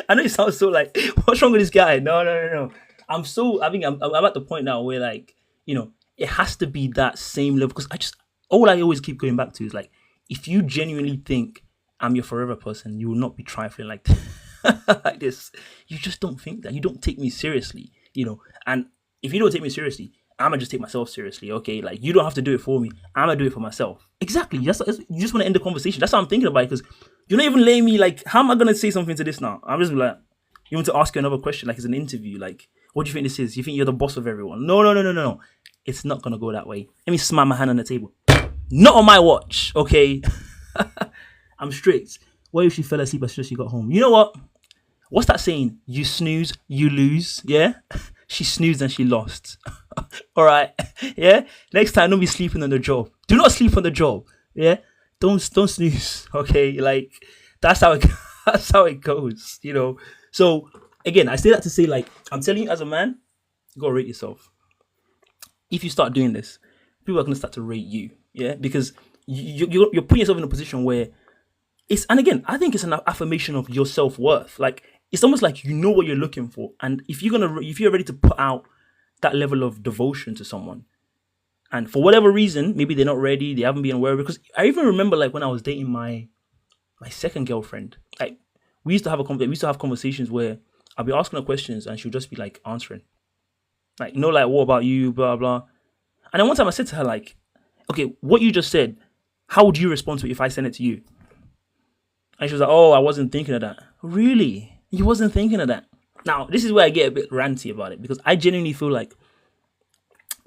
I know it sounds so like, what's wrong with this guy? No. I'm at the point now where like, it has to be that same level, because all I always keep going back to is like, if you genuinely think I'm your forever person, you will not be trifling like like this. You just don't think that. You don't take me seriously, and if you don't take me seriously, I'm gonna just take myself seriously. Okay, like, you don't have to do it for me, I'm gonna do it for myself. Exactly. You just want to end the conversation. That's how I'm thinking about it, because you're not even letting me, like, how am I gonna say something to this now? I'm just like, you want to ask you another question, like it's an interview, like, what do you think this is? You think you're the boss of everyone? No. It's not gonna go that way. Let me smack my hand on the table. Not on my watch, okay? I'm strict. What if she fell asleep as soon as she got home? You know what? What's that saying? You snooze, you lose. Yeah? She snoozed and she lost. All right? Yeah? Next time, don't be sleeping on the job. Do not sleep on the job. Yeah? Don't snooze. Okay? Like, that's how it goes, So, again, I say that to say, like, I'm telling you as a man, you gotta rate yourself. If you start doing this, people are gonna start to rate you. Yeah? Because you're putting yourself in a position where and again, I think it's an affirmation of your self-worth. Like, it's almost like you know what you're looking for, and if you're ready to put out that level of devotion to someone, and for whatever reason, maybe they're not ready, they haven't been aware of it. Because I even remember, like, when I was dating my second girlfriend, like, we used to have conversations where I'll be asking her questions and she'll just be like answering, like, like, what about you, blah blah. And then one time I said to her, like, okay, what you just said, how would you respond to it if I send it to you? And she was like, oh, I wasn't thinking of that. Really? You wasn't thinking of that? Now, this is where I get a bit ranty about it, because I genuinely feel like,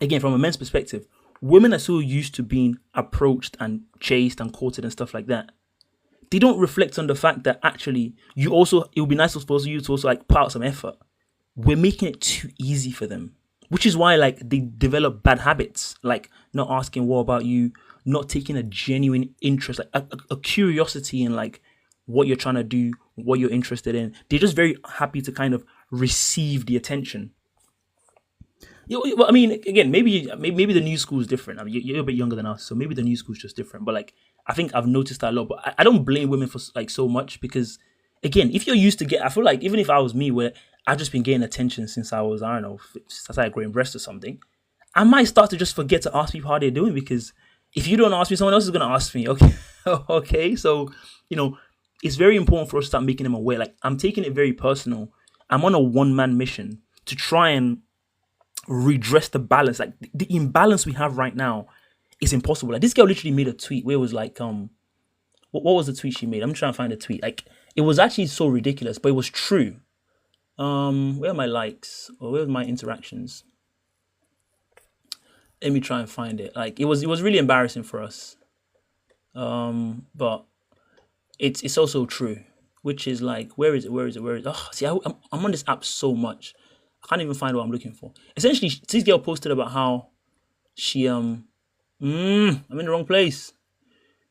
again, from a man's perspective, women are so used to being approached and chased and courted and stuff like that. They don't reflect on the fact that actually it would be nice for you to also like put out some effort. We're making it too easy for them, which is why like they develop bad habits, like not asking what about you, not taking a genuine interest, like a curiosity in like what you're trying to do, what you're interested in. They're just very happy to kind of receive the attention. Well, I mean, again, maybe the new school is different. I mean, you're a bit younger than us, so maybe the new school is just different. But like, I think I've noticed that a lot. But I don't blame women for like so much because, again, if you're used to I feel like even if I was me, where I've just been getting attention since I was, I don't know, since I had growing breasts or something, I might start to just forget to ask people how they're doing because if you don't ask me, someone else is gonna ask me. Okay, okay. So it's very important for us to start making them aware. Like I'm taking it very personal. I'm on a one-man mission to try and redress the balance. Like the imbalance we have right now is impossible. Like this girl literally made a tweet where it was like, what was the tweet she made? I'm trying to find the tweet. Like it was actually so ridiculous, but it was true. Where are my likes or where are my interactions? Let me try and find it. Like it was really embarrassing for us. But it's also true, which is like, where is it? Oh, see, I'm on this app so much. I can't even find what I'm looking for. Essentially, this girl posted about how she I'm in the wrong place.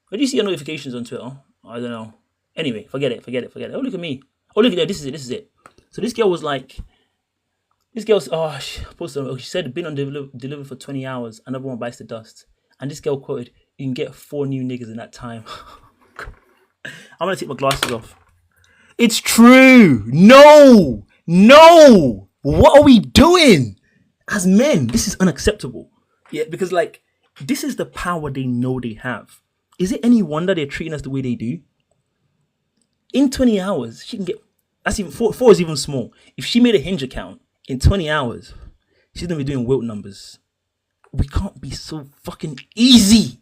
Where do you see your notifications on Twitter? I don't know. Anyway, forget it. Oh, look at me. Oh, look at that. This is it. So this girl was like, she posted. She said, been on delivered for 20 hours. Another one bites the dust. And this girl quoted, "You can get 4 new niggas in that time." I'm gonna take my glasses off. It's true. No. What are we doing as men? This is unacceptable. Yeah, because like this is the power they know they have. Is it any wonder they're treating us the way they do? In 20 hours, she can get. That's even four is even small. If she made a Hinge account in 20 hours, she's gonna be doing Wilt numbers. We can't be so fucking easy.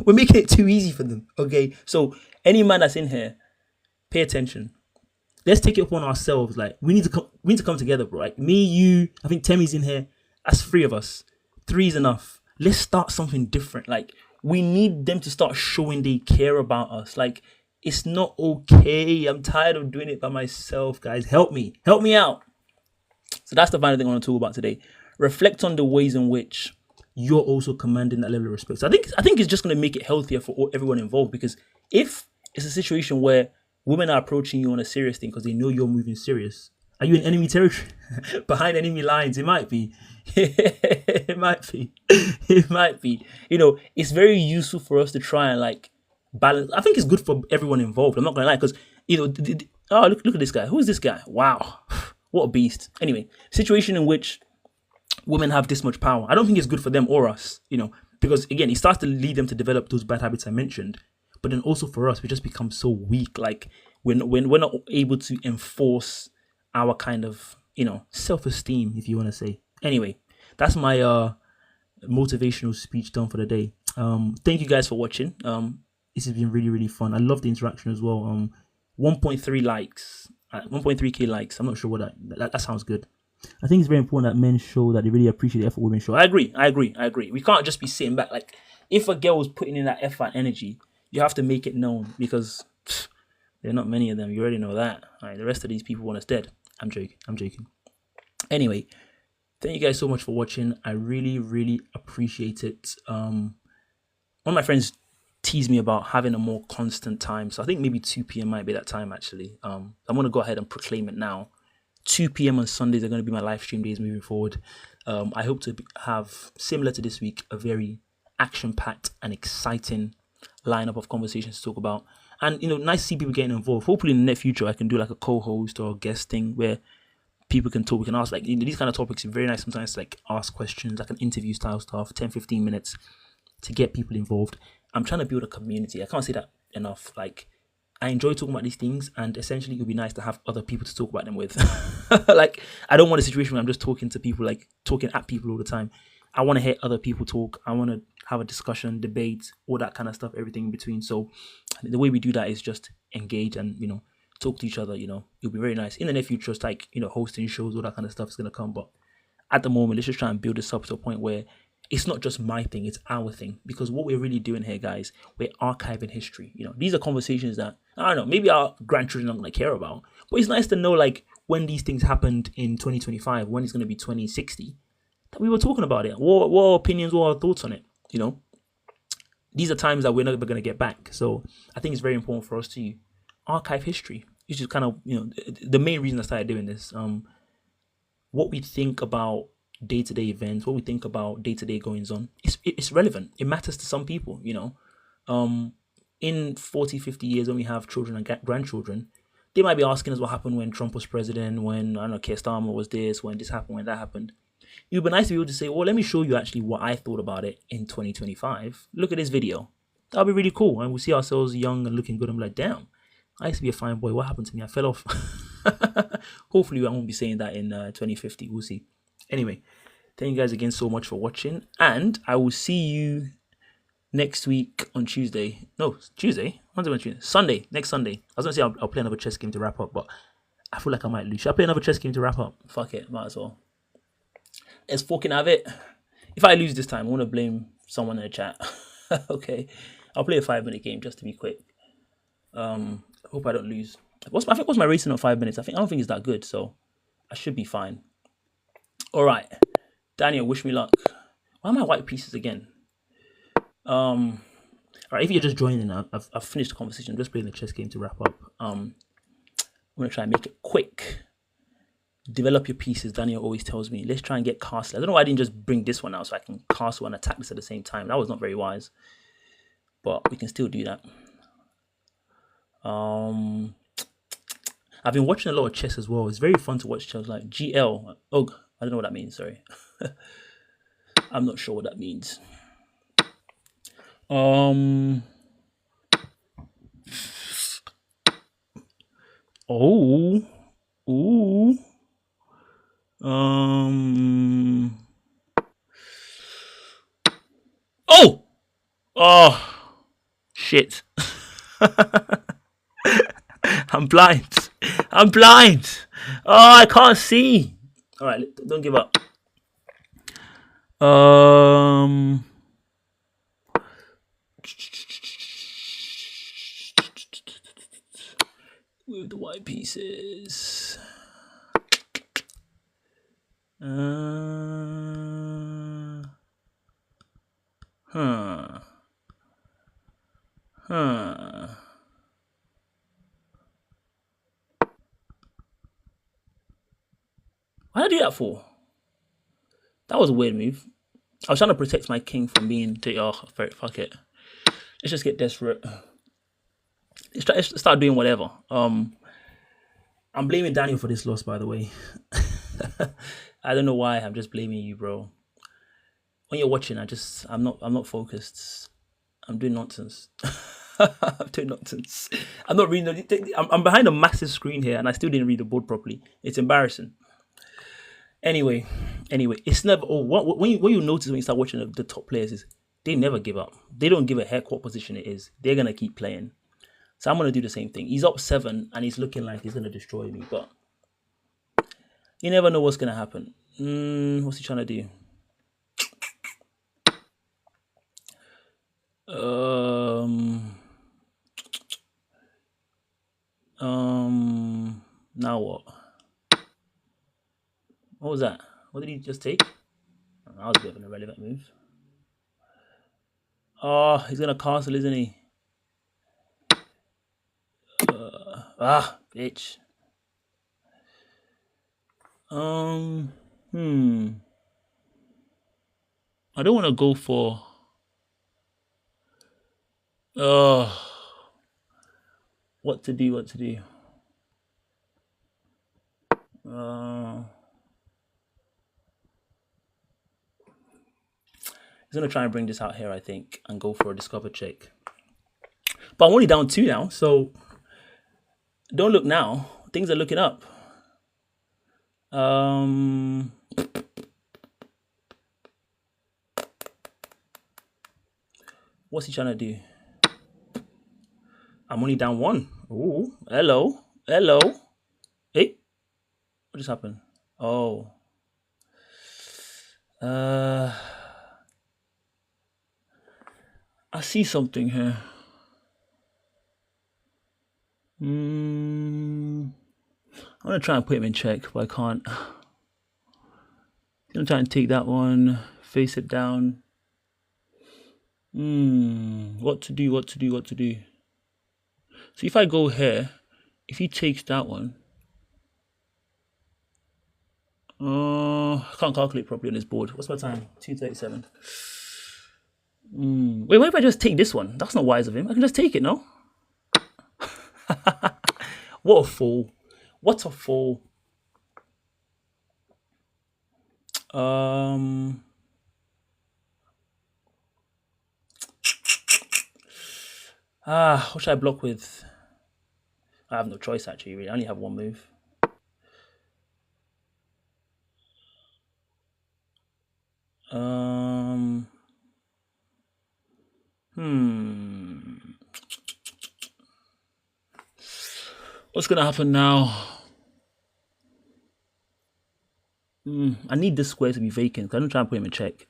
We're making it too easy for them. Okay, so any man that's in here, pay attention. Let's take it upon ourselves. Like we need to come together, bro. Like me, you, I think Temmie's in here. That's 3 of us. 3 is enough. Let's start something different. Like we need them to start showing they care about us. Like it's not okay. I'm tired of doing it by myself, guys. Help me out. So that's the final thing I want to talk about today. Reflect on the ways in which you're also commanding that level of respect. So I think it's just going to make it healthier for everyone involved, because if it's a situation where women are approaching you on a serious thing because they know you're moving serious, are you in enemy territory? Behind enemy lines? It might be. It might be. It's very useful for us to try and like balance. I think it's good for everyone involved. I'm not going to lie, because look at this guy. Who is this guy? Wow, what a beast. Anyway, situation in which women have this much power, I don't think it's good for them or us, because again, it starts to lead them to develop those bad habits I mentioned. But then also for us, we just become so weak. Like we're not able to enforce our kind of, self-esteem, if you want to say. Anyway, that's my motivational speech done for the day. Thank you guys for watching. This has been really, really fun. I love the interaction as well. 1.3 likes, 1.3k likes. I'm not sure what that sounds good. I think it's very important that men show that they really appreciate the effort women show. I agree. We can't just be sitting back. Like, if a girl was putting in that effort and energy, you have to make it known, because there are not many of them. You already know that. All right, the rest of these people want us dead. I'm joking. Anyway, thank you guys so much for watching. I really, really appreciate it. One of my friends teased me about having a more constant time. So I think maybe 2 p.m. might be that time, actually. I'm going to go ahead and proclaim it now. 2 p.m. on Sundays are going to be my live stream days moving forward. I hope to have, similar to this week, a very action-packed and exciting lineup of conversations to talk about. And, nice to see people getting involved. Hopefully in the near future, I can do like a co-host or a guest thing where people can talk. We can ask, like, these kind of topics are very nice sometimes to, like, ask questions, like an interview style stuff, 10-15 minutes to get people involved. I'm trying to build a community. I can't say that enough. Like, I enjoy talking about these things, and essentially it would be nice to have other people to talk about them with. Like, I don't want a situation where I'm just talking to people, like talking at people all the time. I want to hear other people talk. I want to have a discussion, debate, all that kind of stuff, everything in between. So the way we do that is just engage and, talk to each other. It'll be very nice. In the near future, it's like, hosting shows, all that kind of stuff is going to come. But at the moment, let's just try and build this up to a point where it's not just my thing, it's our thing. Because what we're really doing here, guys, we're archiving history. These are conversations that, I don't know, maybe our grandchildren aren't going to care about. But it's nice to know, like, when these things happened in 2025, when it's going to be 2060, that we were talking about it. What our opinions, what our thoughts on it, These are times that we're never going to get back. So I think it's very important for us to archive history. Which is kind of, the main reason I started doing this. What we think about day-to-day events, what we think about day-to-day goings on, it's relevant. It matters to some people, in 40, 50 years when we have children and grandchildren, they might be asking us what happened when Trump was president, when, I don't know, Keir Starmer was this, when this happened, when that happened. It would be nice to be able to say, well, let me show you actually what I thought about it in 2025. Look at this video. That'll be really cool. And we'll see ourselves young and looking good. I'm like, damn, I used to be a fine boy. What happened to me? I fell off. Hopefully, I won't be saying that in 2050. We'll see. Anyway, thank you guys again so much for watching. And I will see you next week on Tuesday. No, Tuesday? When's it on Tuesday? Sunday. Next Sunday. I was going to say I'll play another chess game to wrap up, but I feel like I might lose. Should I play another chess game to wrap up? Fuck it. Might as well. Let's fucking have it. If I lose this time, I want to blame someone in the chat. Okay. I'll play a 5-minute game just to be quick. I hope I don't lose. I think what's my rating on 5 minutes? I don't think it's that good, so I should be fine. All right, Daniel, wish me luck. Why am I white pieces again? All right, if you're just joining, I've finished the conversation. I'm just playing the chess game to wrap up. I'm gonna try and make it quick. Develop your pieces. Daniel always tells me, let's try and get castle. I don't know why I didn't just bring this one out so I can castle and attack this at the same time. That was not very wise, but we can still do that. I've been watching a lot of chess as well. It's very fun to watch chess, like GL. Oh, I don't know what that means. Sorry, I'm not sure what that means. Oh. Ooh. Oh. Shit. I'm blind. Oh, I can't see. All right, don't give up. With the white pieces. Why did I do that for? That was a weird move. I was trying to protect my king from being fuck it. Let's just get desperate. Let's start doing whatever. I'm blaming Daniel for this loss, by the way. I don't know why. I'm just blaming you, bro. When you're watching, I'm not focused. I'm doing nonsense. I'm not reading. I'm behind a massive screen here, and I still didn't read the board properly. It's embarrassing. Anyway, it's never. When you notice when you start watching the top players is they never give up. They don't give a heck what position it is. They're gonna keep playing. So I'm gonna do the same thing. He's up 7 and he's looking like he's gonna destroy me, but you never know what's gonna happen. What's he trying to do? Now what? What was that? What did he just take? That was a bit of an irrelevant move. Oh, he's gonna castle, isn't he? Bitch. I don't want to go for. What to do? He's gonna try and bring this out here, I think, and go for a discover check. But I'm only down 2 now, so don't look now. Things are looking up. What's he trying to do? I'm only down 1. Ooh, hello. Hey, what just happened? Oh. I see something here. I'm gonna try and put him in check, but I can't. I'm gonna try and take that one, face it down. What to do? So if I go here, if he takes that one, I can't calculate properly on this board. What's my time? 2:37. Wait, what if I just take this one? That's not wise of him. I can just take it, no? What a fool. What a fool. What should I block with? I have no choice actually, really. I only have one move. What's gonna happen now? I need this square to be vacant. I'm gonna try and put him in check.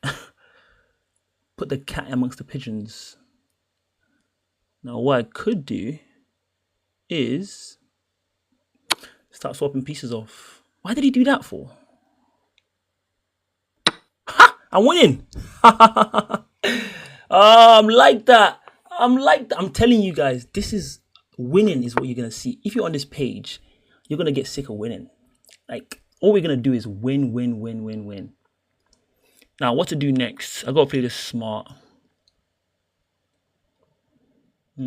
Put the cat amongst the pigeons. Now what I could do is start swapping pieces off. Why did he do that for? Ha! I'm winning. I'm like that. I'm telling you guys, this is winning is what you're gonna see. If you're on this page, you're gonna get sick of winning. Like all we're gonna do is win. Now what to do next? I gotta play this smart. Shall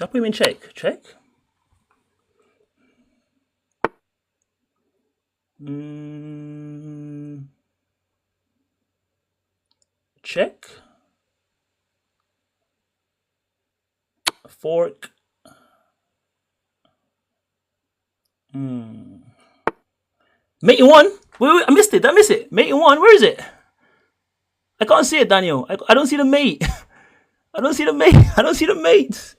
I put him in check? Check. Check. Fork. Mate in one. Wait, I missed it. Did I miss it? Mate in one. Where is it? I can't see it, Daniel. I don't see the mate. I don't see the mate. I don't see the mates.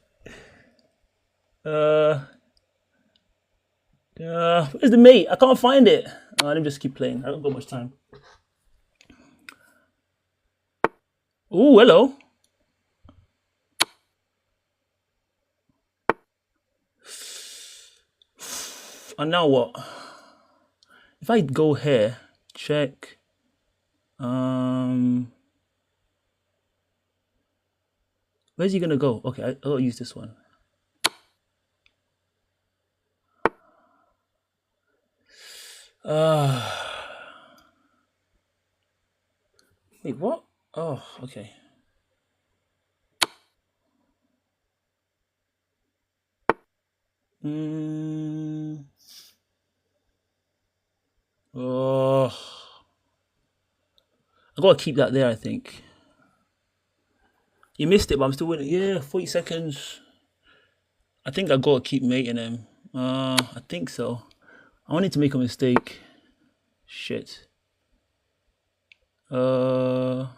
Where's the mate? I can't find it. Let me just keep playing. I don't got much time. Oh, hello. And now what? If I go here, check. Where's he gonna go? Okay, I'll use this one. Wait, what? Oh, okay. Oh, I gotta keep that there, I think. You missed it, but I'm still winning. Yeah, 40 seconds. I think I gotta keep mating him. I think so. I wanted to make a mistake. Shit. I'm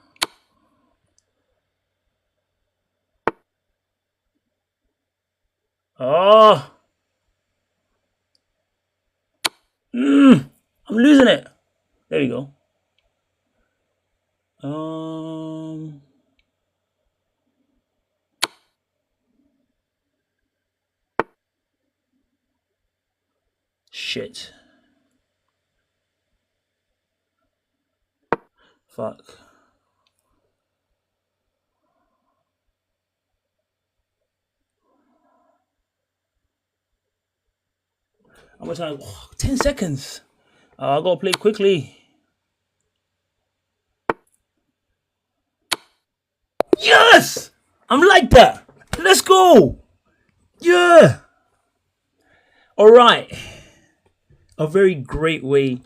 losing it. There you go. Shit. Fuck. How much time? 10 seconds. I gotta play quickly. Yes! I'm like that. Let's go. Yeah. All right. A very great way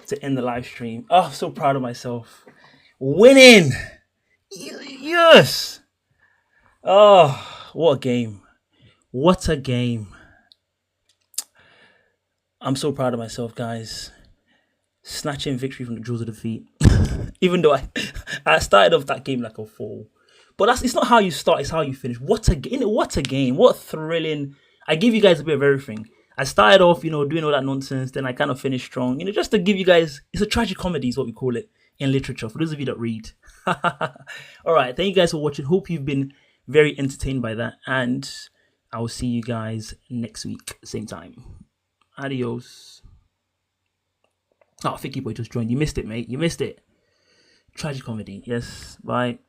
to end the live stream. Oh, I'm so proud of myself. Winning. Yes. Oh, what a game. What a game. I'm so proud of myself, guys. Snatching victory from the jaws of defeat. Even though I started off that game like a fool. But it's not how you start, it's how you finish. What a game. What thrilling. I give you guys a bit of everything. I started off, doing all that nonsense. Then I kind of finished strong, just to give you guys. It's a tragic comedy, is what we call it in literature. For those of you that read. All right, thank you guys for watching. Hope you've been very entertained by that, and I will see you guys next week, same time. Adios. Oh, Ficky Boy just joined. You missed it, mate. You missed it. Tragic comedy. Yes. Bye.